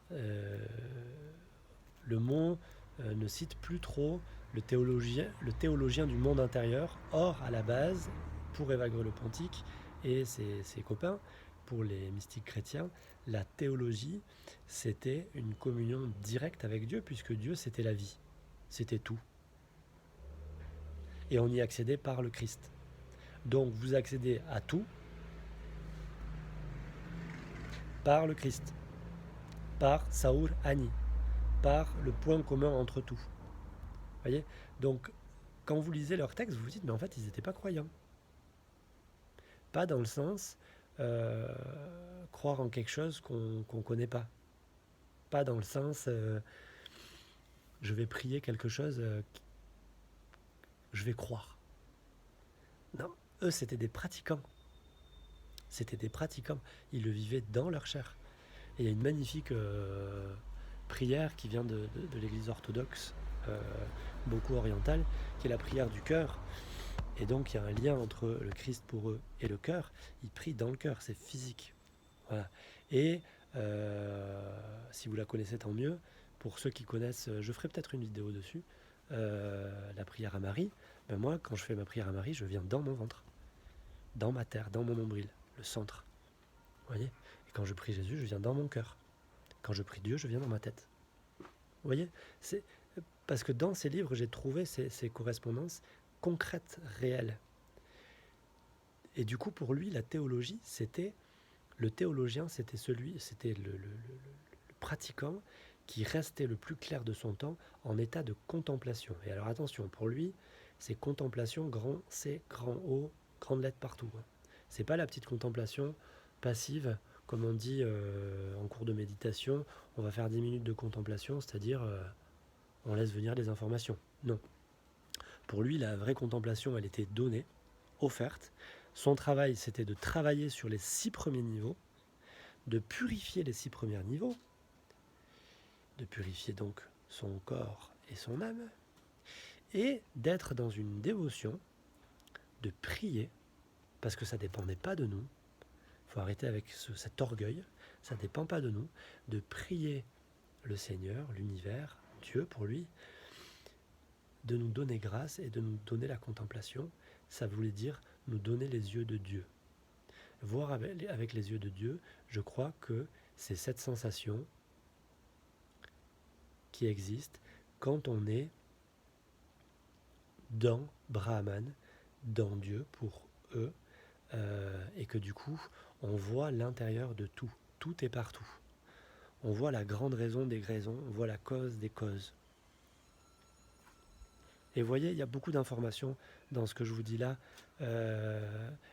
S1: Le mot ne cite plus trop le théologien du monde intérieur. Or, à la base, pour Évagre le Pontique et ses copains, pour les mystiques chrétiens, la théologie, c'était une communion directe avec Dieu, puisque Dieu, c'était la vie, c'était tout. Et on y accédait par le Christ. Donc, vous accédez à tout par le Christ, par Saour Ani, par le point commun entre tout. Voyez? Donc, quand vous lisez leurs textes, vous vous dites, mais en fait, ils n'étaient pas croyants. Pas dans le sens croire en quelque chose qu'on ne connaît pas. Pas dans le sens je vais prier quelque chose, je vais croire. Non, eux, c'était des pratiquants. C'était des pratiquants. Ils le vivaient dans leur chair. Et il y a une magnifique prière qui vient de l'église orthodoxe, beaucoup orientale, qui est la prière du cœur. Et donc il y a un lien entre le Christ pour eux et le cœur. Ils prient dans le cœur, c'est physique. Voilà. Et si vous la connaissez, tant mieux. Pour ceux qui connaissent, je ferai peut-être une vidéo dessus, la prière à Marie. Ben moi, quand je fais ma prière à Marie, je viens dans mon ventre, dans ma terre, dans mon nombril, le centre. Vous voyez? Et quand je prie Jésus, je viens dans mon cœur. Quand je prie Dieu, je viens dans ma tête. Vous voyez? C'est parce que dans ces livres, j'ai trouvé ces correspondances concrètes, réelles. Et du coup, pour lui, la théologie, c'était le théologien, c'était le pratiquant qui restait le plus clair de son temps en état de contemplation. Et alors attention, pour lui, c'est contemplation, grand C, grand O, grande lettre partout. C'est pas la petite contemplation passive, comme on dit en cours de méditation, on va faire 10 minutes de contemplation, c'est-à-dire on laisse venir des informations. Non. Pour lui, la vraie contemplation, elle était donnée, offerte. Son travail, c'était de travailler sur les 6 premiers niveaux, de purifier les 6 premiers niveaux, de purifier donc son corps et son âme, et d'être dans une dévotion, de prier, parce que ça ne dépendait pas de nous. Il faut arrêter avec cet orgueil, ça ne dépend pas de nous, de prier le Seigneur, l'univers, Dieu pour lui, de nous donner grâce et de nous donner la contemplation. Ça voulait dire nous donner les yeux de Dieu. Voir avec les yeux de Dieu, je crois que c'est cette sensation qui existe quand on est dans Brahman, dans Dieu pour eux, et que du coup, on voit l'intérieur de tout. Tout est partout. On voit la grande raison des raisons, on voit la cause des causes. Et vous voyez, il y a beaucoup d'informations dans ce que je vous dis là.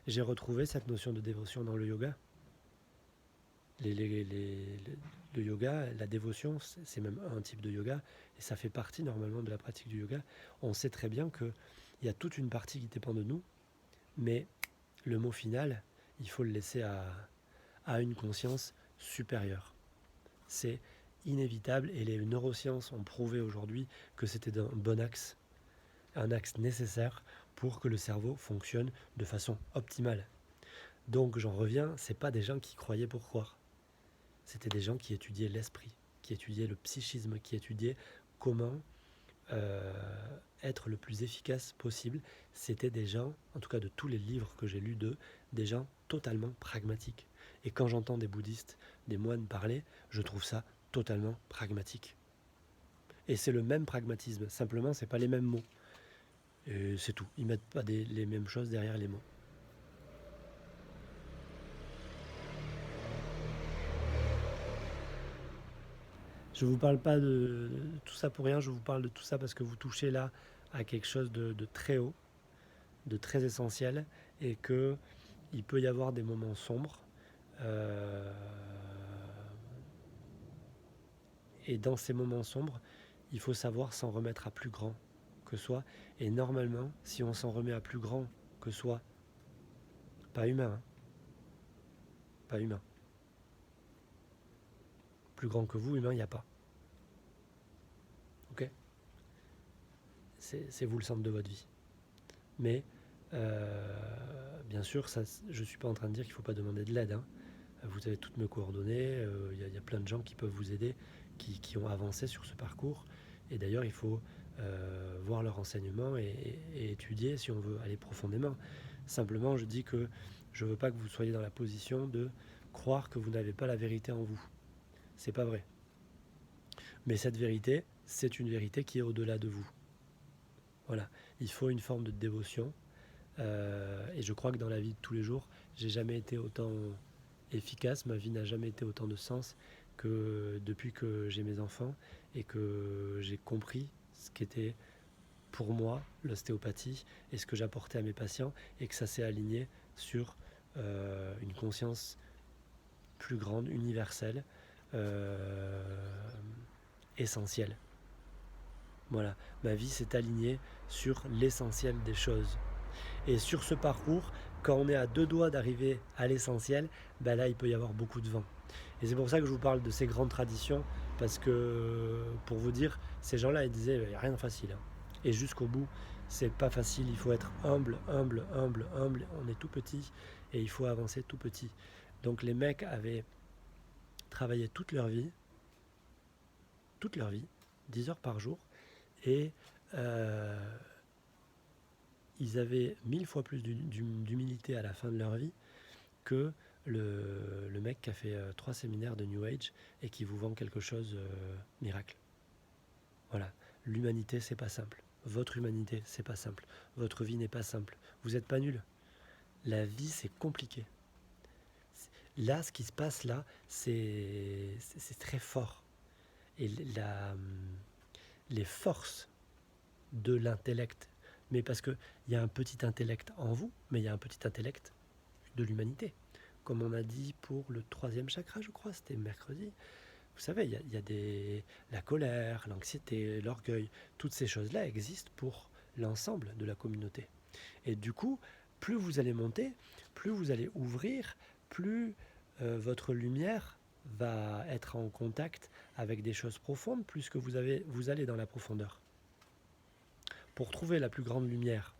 S1: J'ai retrouvé cette notion de dévotion dans le yoga. Le yoga, la dévotion, c'est même un type de yoga, et ça fait partie normalement de la pratique du yoga. On sait très bien qu'il y a toute une partie qui dépend de nous, mais le mot final, il faut le laisser à une conscience supérieure. C'est inévitable, et les neurosciences ont prouvé aujourd'hui que c'était un bon axe, un axe nécessaire pour que le cerveau fonctionne de façon optimale. Donc j'en reviens, c'est pas des gens qui croyaient pour croire. C'était des gens qui étudiaient l'esprit, qui étudiaient le psychisme, qui étudiaient comment être le plus efficace possible. C'était des gens, en tout cas de tous les livres que j'ai lus d'eux, des gens totalement pragmatiques. Et quand j'entends des bouddhistes, des moines parler, je trouve ça totalement pragmatique. Et c'est le même pragmatisme, simplement c'est pas les mêmes mots. Et c'est tout, ils mettent pas les mêmes choses derrière les mots. Je ne vous parle pas de tout ça pour rien, je vous parle de tout ça parce que vous touchez là à quelque chose de très haut, de très essentiel, et qu'il peut y avoir des moments sombres. Et dans ces moments sombres, il faut savoir s'en remettre à plus grand que soi. Et normalement, si on s'en remet à plus grand que soi, pas humain, hein, pas humain, plus grand que vous, humain, il n'y a pas. Ok ? C'est vous le centre de votre vie. Mais bien sûr, ça, je ne suis pas en train de dire qu'il ne faut pas demander de l'aide. Hein. Vous avez toutes mes coordonnées, y a plein de gens qui peuvent vous aider, qui ont avancé sur ce parcours. Et d'ailleurs, il faut voir leurs renseignements et étudier si on veut aller profondément. Simplement, je dis que je ne veux pas que vous soyez dans la position de croire que vous n'avez pas la vérité en vous. C'est pas vrai. Mais cette vérité, c'est une vérité qui est au-delà de vous. Voilà. Il faut une forme de dévotion. Et je crois que dans la vie de tous les jours, j'ai jamais été autant efficace, ma vie n'a jamais été autant de sens que depuis que j'ai mes enfants et que j'ai compris ce qu'était pour moi l'ostéopathie et ce que j'apportais à mes patients, et que ça s'est aligné sur une conscience plus grande, universelle, essentielle. Voilà, ma vie s'est alignée sur l'essentiel des choses. Et sur ce parcours, quand on est à deux doigts d'arriver à l'essentiel, ben là il peut y avoir beaucoup de vent. Et c'est pour ça que je vous parle de ces grandes traditions, parce que pour vous dire, ces gens-là ils disaient il n'y a rien de facile. Hein. Et jusqu'au bout, c'est pas facile, il faut être humble, humble, humble, humble. On est tout petit et il faut avancer tout petit. Donc les mecs avaient travaillé toute leur vie, 10 heures par jour, et ils avaient 1000 fois plus d'humilité à la fin de leur vie que le mec qui a fait 3 séminaires de New Age et qui vous vend quelque chose miracle. Voilà, l'humanité c'est pas simple. Votre humanité c'est pas simple. Votre vie n'est pas simple. Vous n'êtes pas nul. La vie c'est compliqué. Là, ce qui se passe là, c'est très fort. Et les forces de l'intellect, mais parce qu'il y a un petit intellect en vous, mais il y a un petit intellect de l'humanité. Comme on a dit pour le 3e chakra, je crois, c'était mercredi. Vous savez, il y a la colère, l'anxiété, l'orgueil, toutes ces choses-là existent pour l'ensemble de la communauté. Et du coup, plus vous allez monter, plus vous allez ouvrir, plus votre lumière va être en contact avec des choses profondes, plus que vous allez dans la profondeur. Pour trouver la plus grande lumière,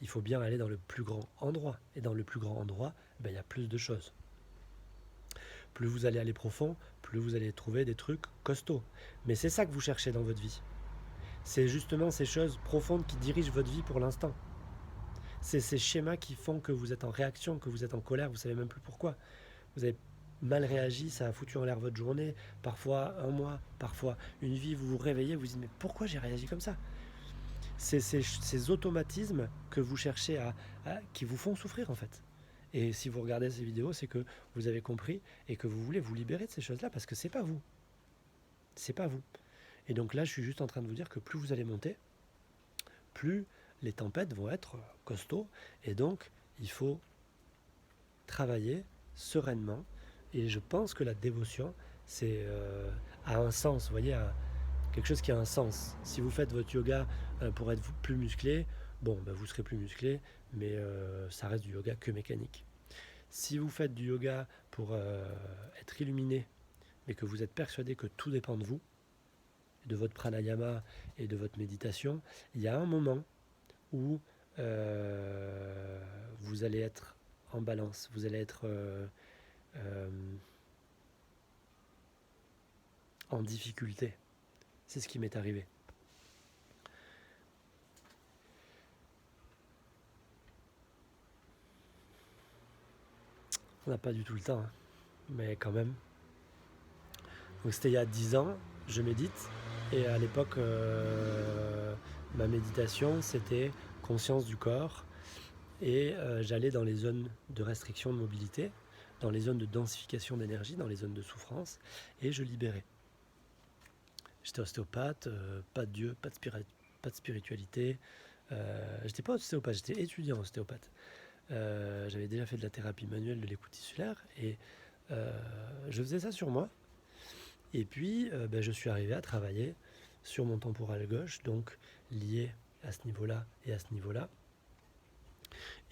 S1: il faut bien aller dans le plus grand endroit. Et dans le plus grand endroit, il y a plus de choses. Plus vous allez aller profond, plus vous allez trouver des trucs costauds. Mais c'est ça que vous cherchez dans votre vie. C'est justement ces choses profondes qui dirigent votre vie pour l'instant. C'est ces schémas qui font que vous êtes en réaction, que vous êtes en colère, vous savez même plus pourquoi. Vous avez mal réagi, ça a foutu en l'air votre journée, parfois un mois, parfois une vie, vous vous réveillez, vous vous dites mais pourquoi j'ai réagi comme ça? C'est ces automatismes que vous cherchez qui vous font souffrir en fait. Et si vous regardez ces vidéos, c'est que vous avez compris et que vous voulez vous libérer de ces choses-là parce que c'est pas vous. C'est pas vous. Et donc là, je suis juste en train de vous dire que plus vous allez monter, plus les tempêtes vont être costauds. Et donc, il faut travailler sereinement. Et je pense que la dévotion, a un sens, vous voyez, quelque chose qui a un sens. Si vous faites votre yoga pour être plus musclé, bon, ben vous serez plus musclé, mais ça reste du yoga que mécanique. Si vous faites du yoga pour être illuminé, mais que vous êtes persuadé que tout dépend de vous, de votre pranayama et de votre méditation, il y a un moment où vous allez être en balance, vous allez être en difficulté. C'est ce qui m'est arrivé. On n'a pas du tout le temps, hein, mais quand même. Donc c'était il y a 10 ans, je médite, et à l'époque, ma méditation, c'était conscience du corps, et j'allais dans les zones de restriction de mobilité, dans les zones de densification d'énergie, dans les zones de souffrance, et je libérais. J'étais ostéopathe, pas de Dieu, pas de spiritualité. J'étais pas ostéopathe, j'étais étudiant ostéopathe. J'avais déjà fait de la thérapie manuelle de l'écoute tissulaire et je faisais ça sur moi. Et puis, je suis arrivé à travailler sur mon temporal gauche, donc lié à ce niveau-là et à ce niveau-là.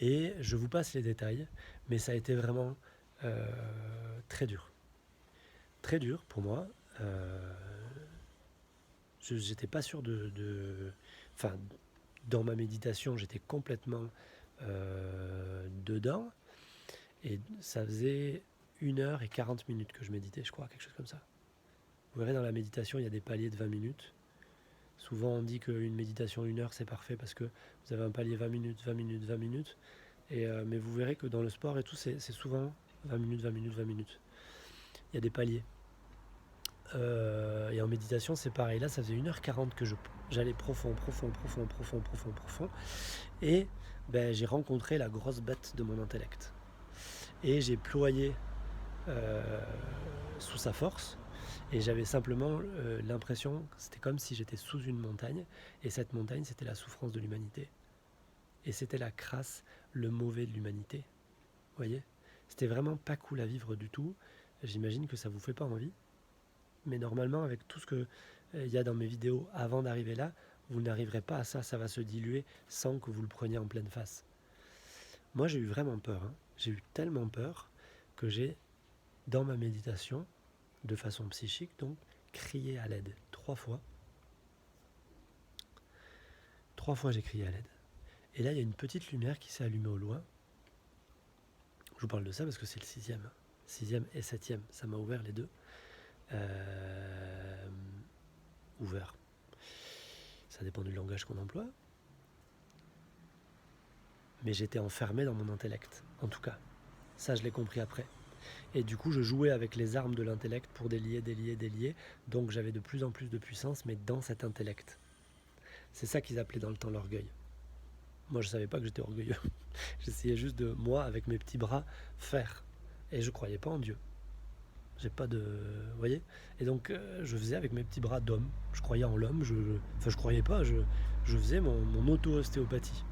S1: Et je vous passe les détails, mais ça a été vraiment très dur. Très dur pour moi. J'étais pas sûr Enfin, dans ma méditation, j'étais complètement dedans. Et ça faisait 1h40 que je méditais, je crois, quelque chose comme ça. Vous verrez, dans la méditation, il y a des paliers de 20 minutes. Souvent, on dit qu'une méditation 1 heure, c'est parfait parce que vous avez un palier 20 minutes, 20 minutes, 20 minutes. Mais vous verrez que dans le sport et tout, c'est souvent 20 minutes, 20 minutes, 20 minutes. Il y a des paliers. Et en méditation, c'est pareil. Là, ça faisait 1h40 que j'allais profond. Et j'ai rencontré la grosse bête de mon intellect. Et j'ai ployé sous sa force. Et j'avais simplement l'impression, c'était comme si j'étais sous une montagne. Et cette montagne, c'était la souffrance de l'humanité. Et c'était la crasse, le mauvais de l'humanité. Vous voyez ? C'était vraiment pas cool à vivre du tout. J'imagine que ça vous fait pas envie. Mais normalement, avec tout ce qu'il y a dans mes vidéos avant d'arriver là, vous n'arriverez pas à ça, ça va se diluer sans que vous le preniez en pleine face. Moi, j'ai eu vraiment peur. Hein. J'ai eu tellement peur que j'ai, dans ma méditation, de façon psychique, donc, crié à l'aide 3 fois. 3 fois, j'ai crié à l'aide. Et là, il y a une petite lumière qui s'est allumée au loin. Je vous parle de ça parce que c'est le 6e. 6e et 7e, ça m'a ouvert les deux. Ouvert. Ça dépend du langage qu'on emploie. Mais j'étais enfermé dans mon intellect, en tout cas. Ça, je l'ai compris après. Et du coup, je jouais avec les armes de l'intellect pour délier. Donc j'avais de plus en plus de puissance, mais dans cet intellect. C'est ça qu'ils appelaient dans le temps l'orgueil. Moi, je ne savais pas que j'étais orgueilleux. J'essayais juste de, moi, avec mes petits bras, faire. Et je ne croyais pas en Dieu. J'ai pas de... Vous voyez ? Et donc, je faisais avec mes petits bras d'homme. Je croyais en l'homme. Enfin, je croyais pas. Je faisais mon auto-ostéopathie.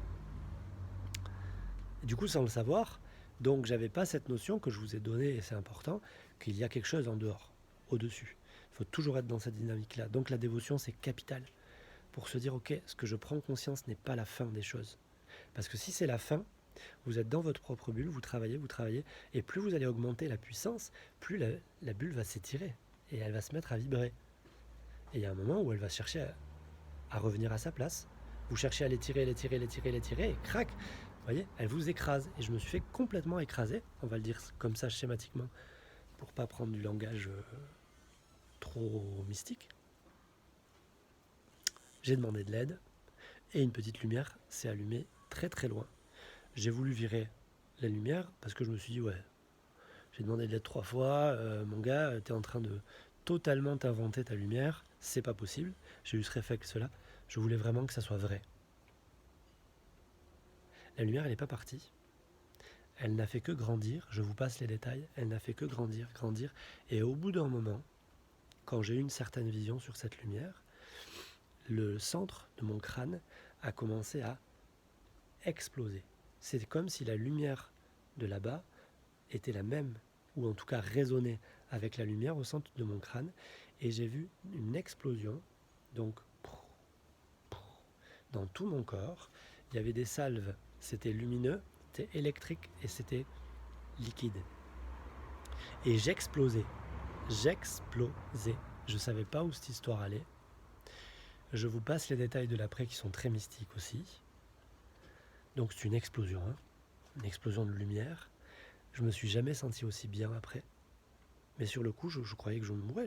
S1: Et du coup, sans le savoir, donc j'avais pas cette notion que je vous ai donnée, et c'est important, qu'il y a quelque chose en dehors, au-dessus. Il faut toujours être dans cette dynamique-là. Donc la dévotion, c'est capital. Pour se dire, ok, ce que je prends conscience n'est pas la fin des choses. Parce que si c'est la fin, vous êtes dans votre propre bulle, vous travaillez, et plus vous allez augmenter la puissance, plus la bulle va s'étirer, et elle va se mettre à vibrer. Et il y a un moment où elle va chercher à revenir à sa place. Vous cherchez à l'étirer, et crac, vous voyez, elle vous écrase. Et je me suis fait complètement écraser, on va le dire comme ça schématiquement, pour pas prendre du langage trop mystique. J'ai demandé de l'aide et une petite lumière s'est allumée très très loin. J'ai voulu virer la lumière parce que je me suis dit ouais, j'ai demandé de l'aide 3 fois, mon gars, t'es en train de totalement t'inventer ta lumière, c'est pas possible. J'ai eu ce réflexe-là, je voulais vraiment que ça soit vrai. La lumière, elle n'est pas partie. Elle n'a fait que grandir, je vous passe les détails, elle n'a fait que grandir, grandir. Et au bout d'un moment, quand j'ai eu une certaine vision sur cette lumière, le centre de mon crâne a commencé à exploser. C'est comme si la lumière de là-bas était la même, ou en tout cas résonnait avec la lumière au centre de mon crâne, et j'ai vu une explosion, donc dans tout mon corps. Il y avait des salves, c'était lumineux, c'était électrique et c'était liquide. Et j'explosais. Je ne savais pas où cette histoire allait. Je vous passe les détails de l'après qui sont très mystiques aussi. Donc c'est une explosion, une explosion de lumière. Je me suis jamais senti aussi bien après. Mais sur le coup, je croyais que je mourrais.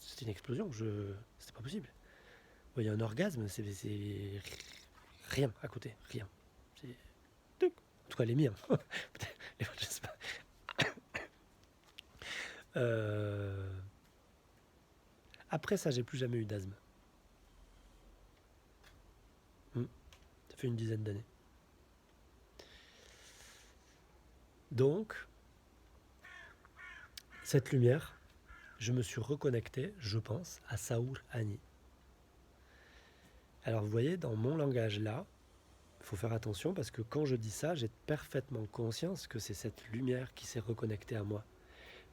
S1: C'était une explosion. C'était pas possible. Vous voyez, un orgasme, c'est rien à côté, rien. C'est... En tout cas, les miens. Je sais pas. Après ça, j'ai plus jamais eu d'asthme. Ça fait une dizaine d'années. Donc, cette lumière, je me suis reconnecté, je pense, à Saour Ani. Alors vous voyez, dans mon langage là, il faut faire attention parce que quand je dis ça, j'ai parfaitement conscience que c'est cette lumière qui s'est reconnectée à moi.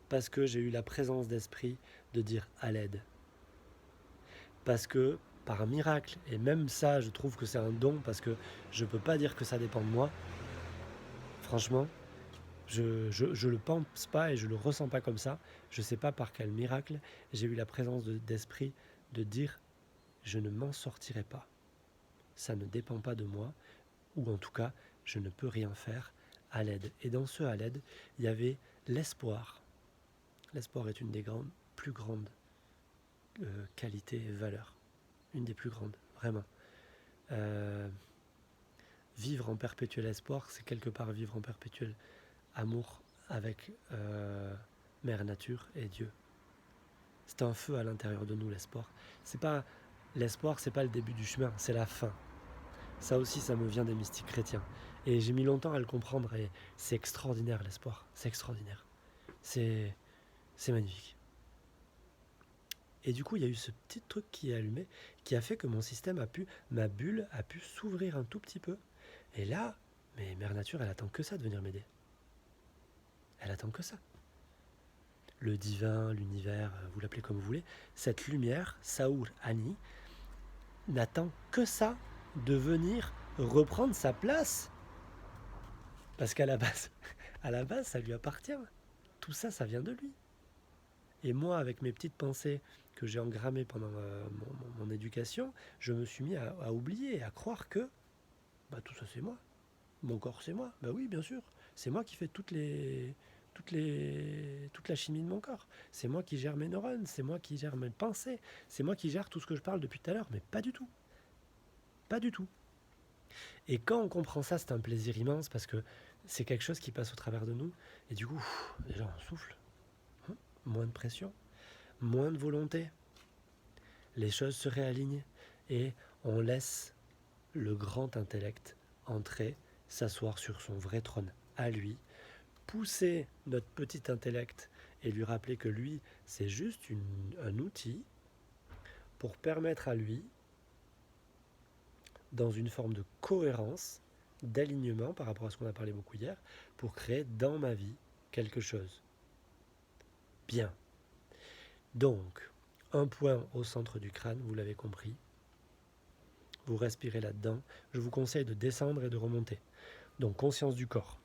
S1: Parce que j'ai eu la présence d'esprit de dire à l'aide. Parce que, par un miracle, et même ça, je trouve que c'est un don parce que je ne peux pas dire que ça dépend de moi. Franchement, je le pense pas et je le ressens pas comme ça. Je sais pas par quel miracle j'ai eu la présence d'esprit de dire je ne m'en sortirai pas. Ça ne dépend pas de moi, ou en tout cas, je ne peux rien faire à l'aide. Et dans ce à l'aide, il y avait l'espoir. L'espoir est une des plus grandes qualités et valeurs. Une des plus grandes, vraiment. Vivre en perpétuel espoir, c'est quelque part vivre en perpétuel amour avec Mère Nature et Dieu. C'est un feu à l'intérieur de nous, l'espoir. L'espoir, c'est pas le début du chemin, c'est la fin. Ça aussi, ça me vient des mystiques chrétiens. Et j'ai mis longtemps à le comprendre et c'est extraordinaire l'espoir. C'est extraordinaire. C'est magnifique. Et du coup, il y a eu ce petit truc qui est allumé, qui a fait que mon système ma bulle a pu s'ouvrir un tout petit peu. Et là, mais Mère Nature, elle attend que ça de venir m'aider. Elle attend que ça. Le divin, l'univers, vous l'appelez comme vous voulez, cette lumière, Saour Ani, n'attend que ça de venir reprendre sa place. Parce qu'à la base, ça lui appartient. Tout ça, ça vient de lui. Et moi, avec mes petites pensées que j'ai engrammées pendant mon éducation, je me suis mis à oublier, à croire que tout ça c'est moi. Mon corps c'est moi. Oui, bien sûr. C'est moi qui fais toute la chimie de mon corps. C'est moi qui gère mes neurones, c'est moi qui gère mes pensées, c'est moi qui gère tout ce que je parle depuis tout à l'heure. Mais pas du tout. Pas du tout. Et quand on comprend ça, c'est un plaisir immense parce que c'est quelque chose qui passe au travers de nous. Et du coup, déjà on souffle. Moins de pression, moins de volonté. Les choses se réalignent et on laisse le grand intellect entrer, s'asseoir sur son vrai trône à lui, pousser notre petit intellect et lui rappeler que lui, c'est juste un outil pour permettre à lui, dans une forme de cohérence, d'alignement par rapport à ce qu'on a parlé beaucoup hier, pour créer dans ma vie quelque chose. Bien. Donc, un point au centre du crâne, vous l'avez compris. Vous respirez là-dedans. Je vous conseille de descendre et de remonter. Donc, conscience du corps.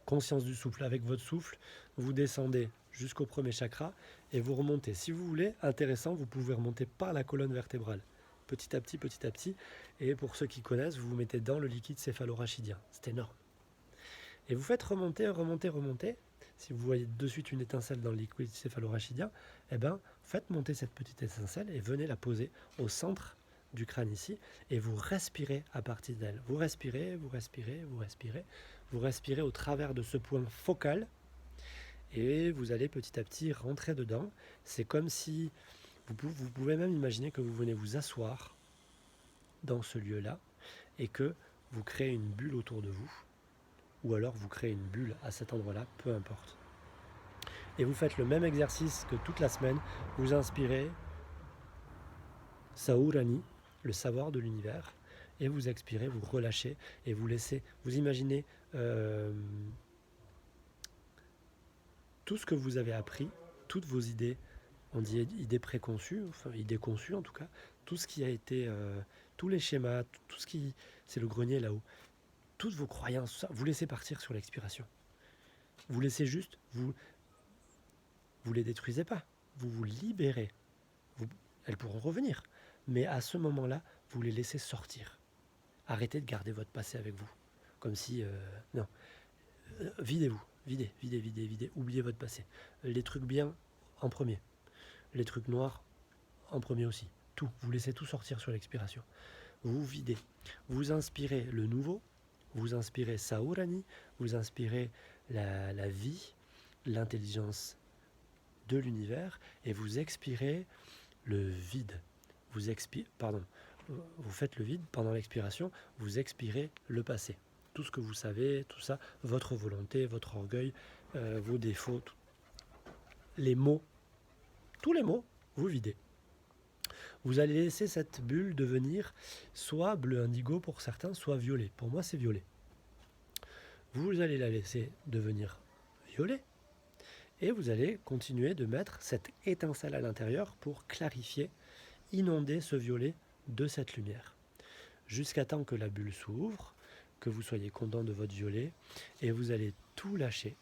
S1: Conscience du souffle. Avec votre souffle, vous descendez jusqu'au premier chakra et vous remontez. Si vous voulez, intéressant, vous pouvez remonter par la colonne vertébrale. Petit à petit, petit à petit. Et pour ceux qui connaissent, vous vous mettez dans le liquide céphalorachidien. C'est énorme. Et vous faites remonter, remonter, remonter. si vous voyez de suite une étincelle dans le liquide céphalorachidien, eh ben, faites monter cette petite étincelle et venez la poser au centre du crâne ici, et vous respirez à partir d'elle. Vous respirez, vous respirez, vous respirez, vous respirez au travers de ce point focal, et vous allez petit à petit rentrer dedans. C'est comme si, vous pouvez même imaginer que vous venez vous asseoir dans ce lieu-là, et que vous créez une bulle autour de vous, ou alors vous créez une bulle à cet endroit-là, peu importe. Et vous faites le même exercice que toute la semaine. Vous inspirez Saurani, le savoir de l'univers, et vous expirez, vous relâchez, et vous laissez, vous imaginez tout ce que vous avez appris, toutes vos idées, on dit idées préconçues, enfin idées conçues en tout cas, tout ce qui a été, tous les schémas, tout ce qui, c'est le grenier là-haut, toutes vos croyances, tout ça, vous laissez partir sur l'expiration. Vous laissez juste, vous les détruisez pas, vous vous libérez. Elles pourront revenir, mais à ce moment-là, vous les laissez sortir. Arrêtez de garder votre passé avec vous, comme si, non, videz-vous, videz, oubliez votre passé. Les trucs bien en premier, les trucs noirs en premier aussi. Tout, vous laissez tout sortir sur l'expiration. Vous videz, vous inspirez le nouveau, vous inspirez Saurani, vous inspirez la vie, l'intelligence de l'univers, et vous expirez le vide. Vous faites le vide pendant l'expiration, vous expirez le passé. Tout ce que vous savez, tout ça, votre volonté, votre orgueil, vos défauts, les mots, tous les mots, vous videz. Vous allez laisser cette bulle devenir soit bleu indigo pour certains, soit violet. Pour moi, c'est violet. Vous allez la laisser devenir violet, et vous allez continuer de mettre cette étincelle à l'intérieur pour clarifier, inonder ce violet de cette lumière, jusqu'à temps que la bulle s'ouvre, que vous soyez content de votre violet, et vous allez tout lâcher,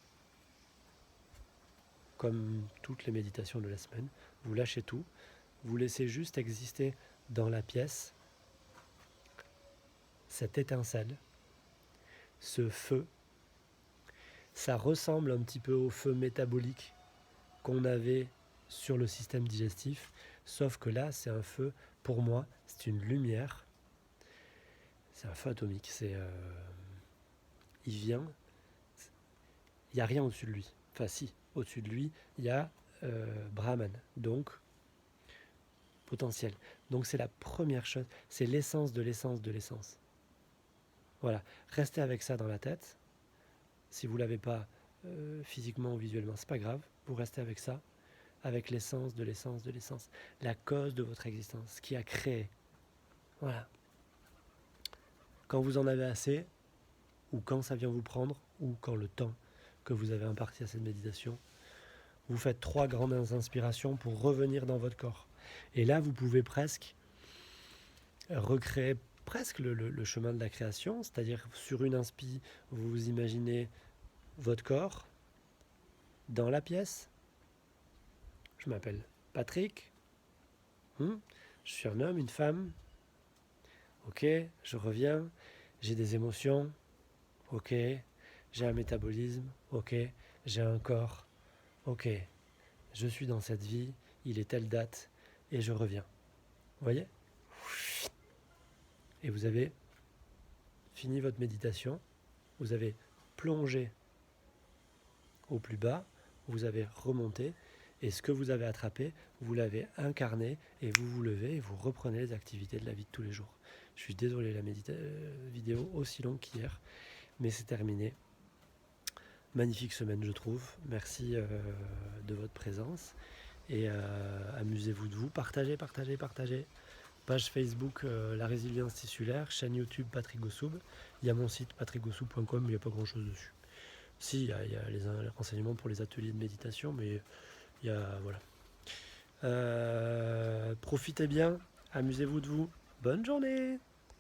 S1: comme toutes les méditations de la semaine. Vous lâchez tout, vous laissez juste exister dans la pièce cette étincelle, ce feu. Ça ressemble un petit peu au feu métabolique qu'on avait sur le système digestif, sauf que là, c'est un feu, pour moi, c'est une lumière, c'est un feu atomique, il vient, il n'y a rien au-dessus de lui. Enfin si, au-dessus de lui, il y a Brahman, donc potentiel. Donc c'est la première chose, c'est l'essence de l'essence de l'essence. Voilà, restez avec ça dans la tête. Si vous ne l'avez pas physiquement ou visuellement, c'est pas grave, vous restez avec ça, avec l'essence de l'essence de l'essence, la cause de votre existence, ce qui a créé. Voilà. Quand vous en avez assez, ou quand ça vient vous prendre, ou quand le temps que vous avez imparti à cette méditation, vous faites 3 grandes inspirations pour revenir dans votre corps. Et là, vous pouvez presque recréer presque le chemin de la création, c'est-à-dire sur une inspi, vous vous imaginez votre corps dans la pièce. Je m'appelle Patrick, je suis un homme, une femme, ok, je reviens, j'ai des émotions, ok, j'ai un métabolisme, ok, j'ai un corps, ok, je suis dans cette vie, il est telle date, et je reviens. Vous voyez ? Et vous avez fini votre méditation, vous avez plongé au plus bas, vous avez remonté, et ce que vous avez attrapé, vous l'avez incarné, et vous vous levez, et vous reprenez les activités de la vie de tous les jours. Je suis désolé, la vidéo aussi longue qu'hier, mais c'est terminé. Magnifique semaine, je trouve. Merci de votre présence, et amusez-vous de vous, partagez. Page Facebook La Résilience Tissulaire, chaîne YouTube Patrick Gossoub. Il y a mon site patrickgossoub.com, mais il n'y a pas grand chose dessus. Si, il y a les renseignements pour les ateliers de méditation, mais il y a, voilà. Profitez bien, amusez-vous de vous. Bonne journée!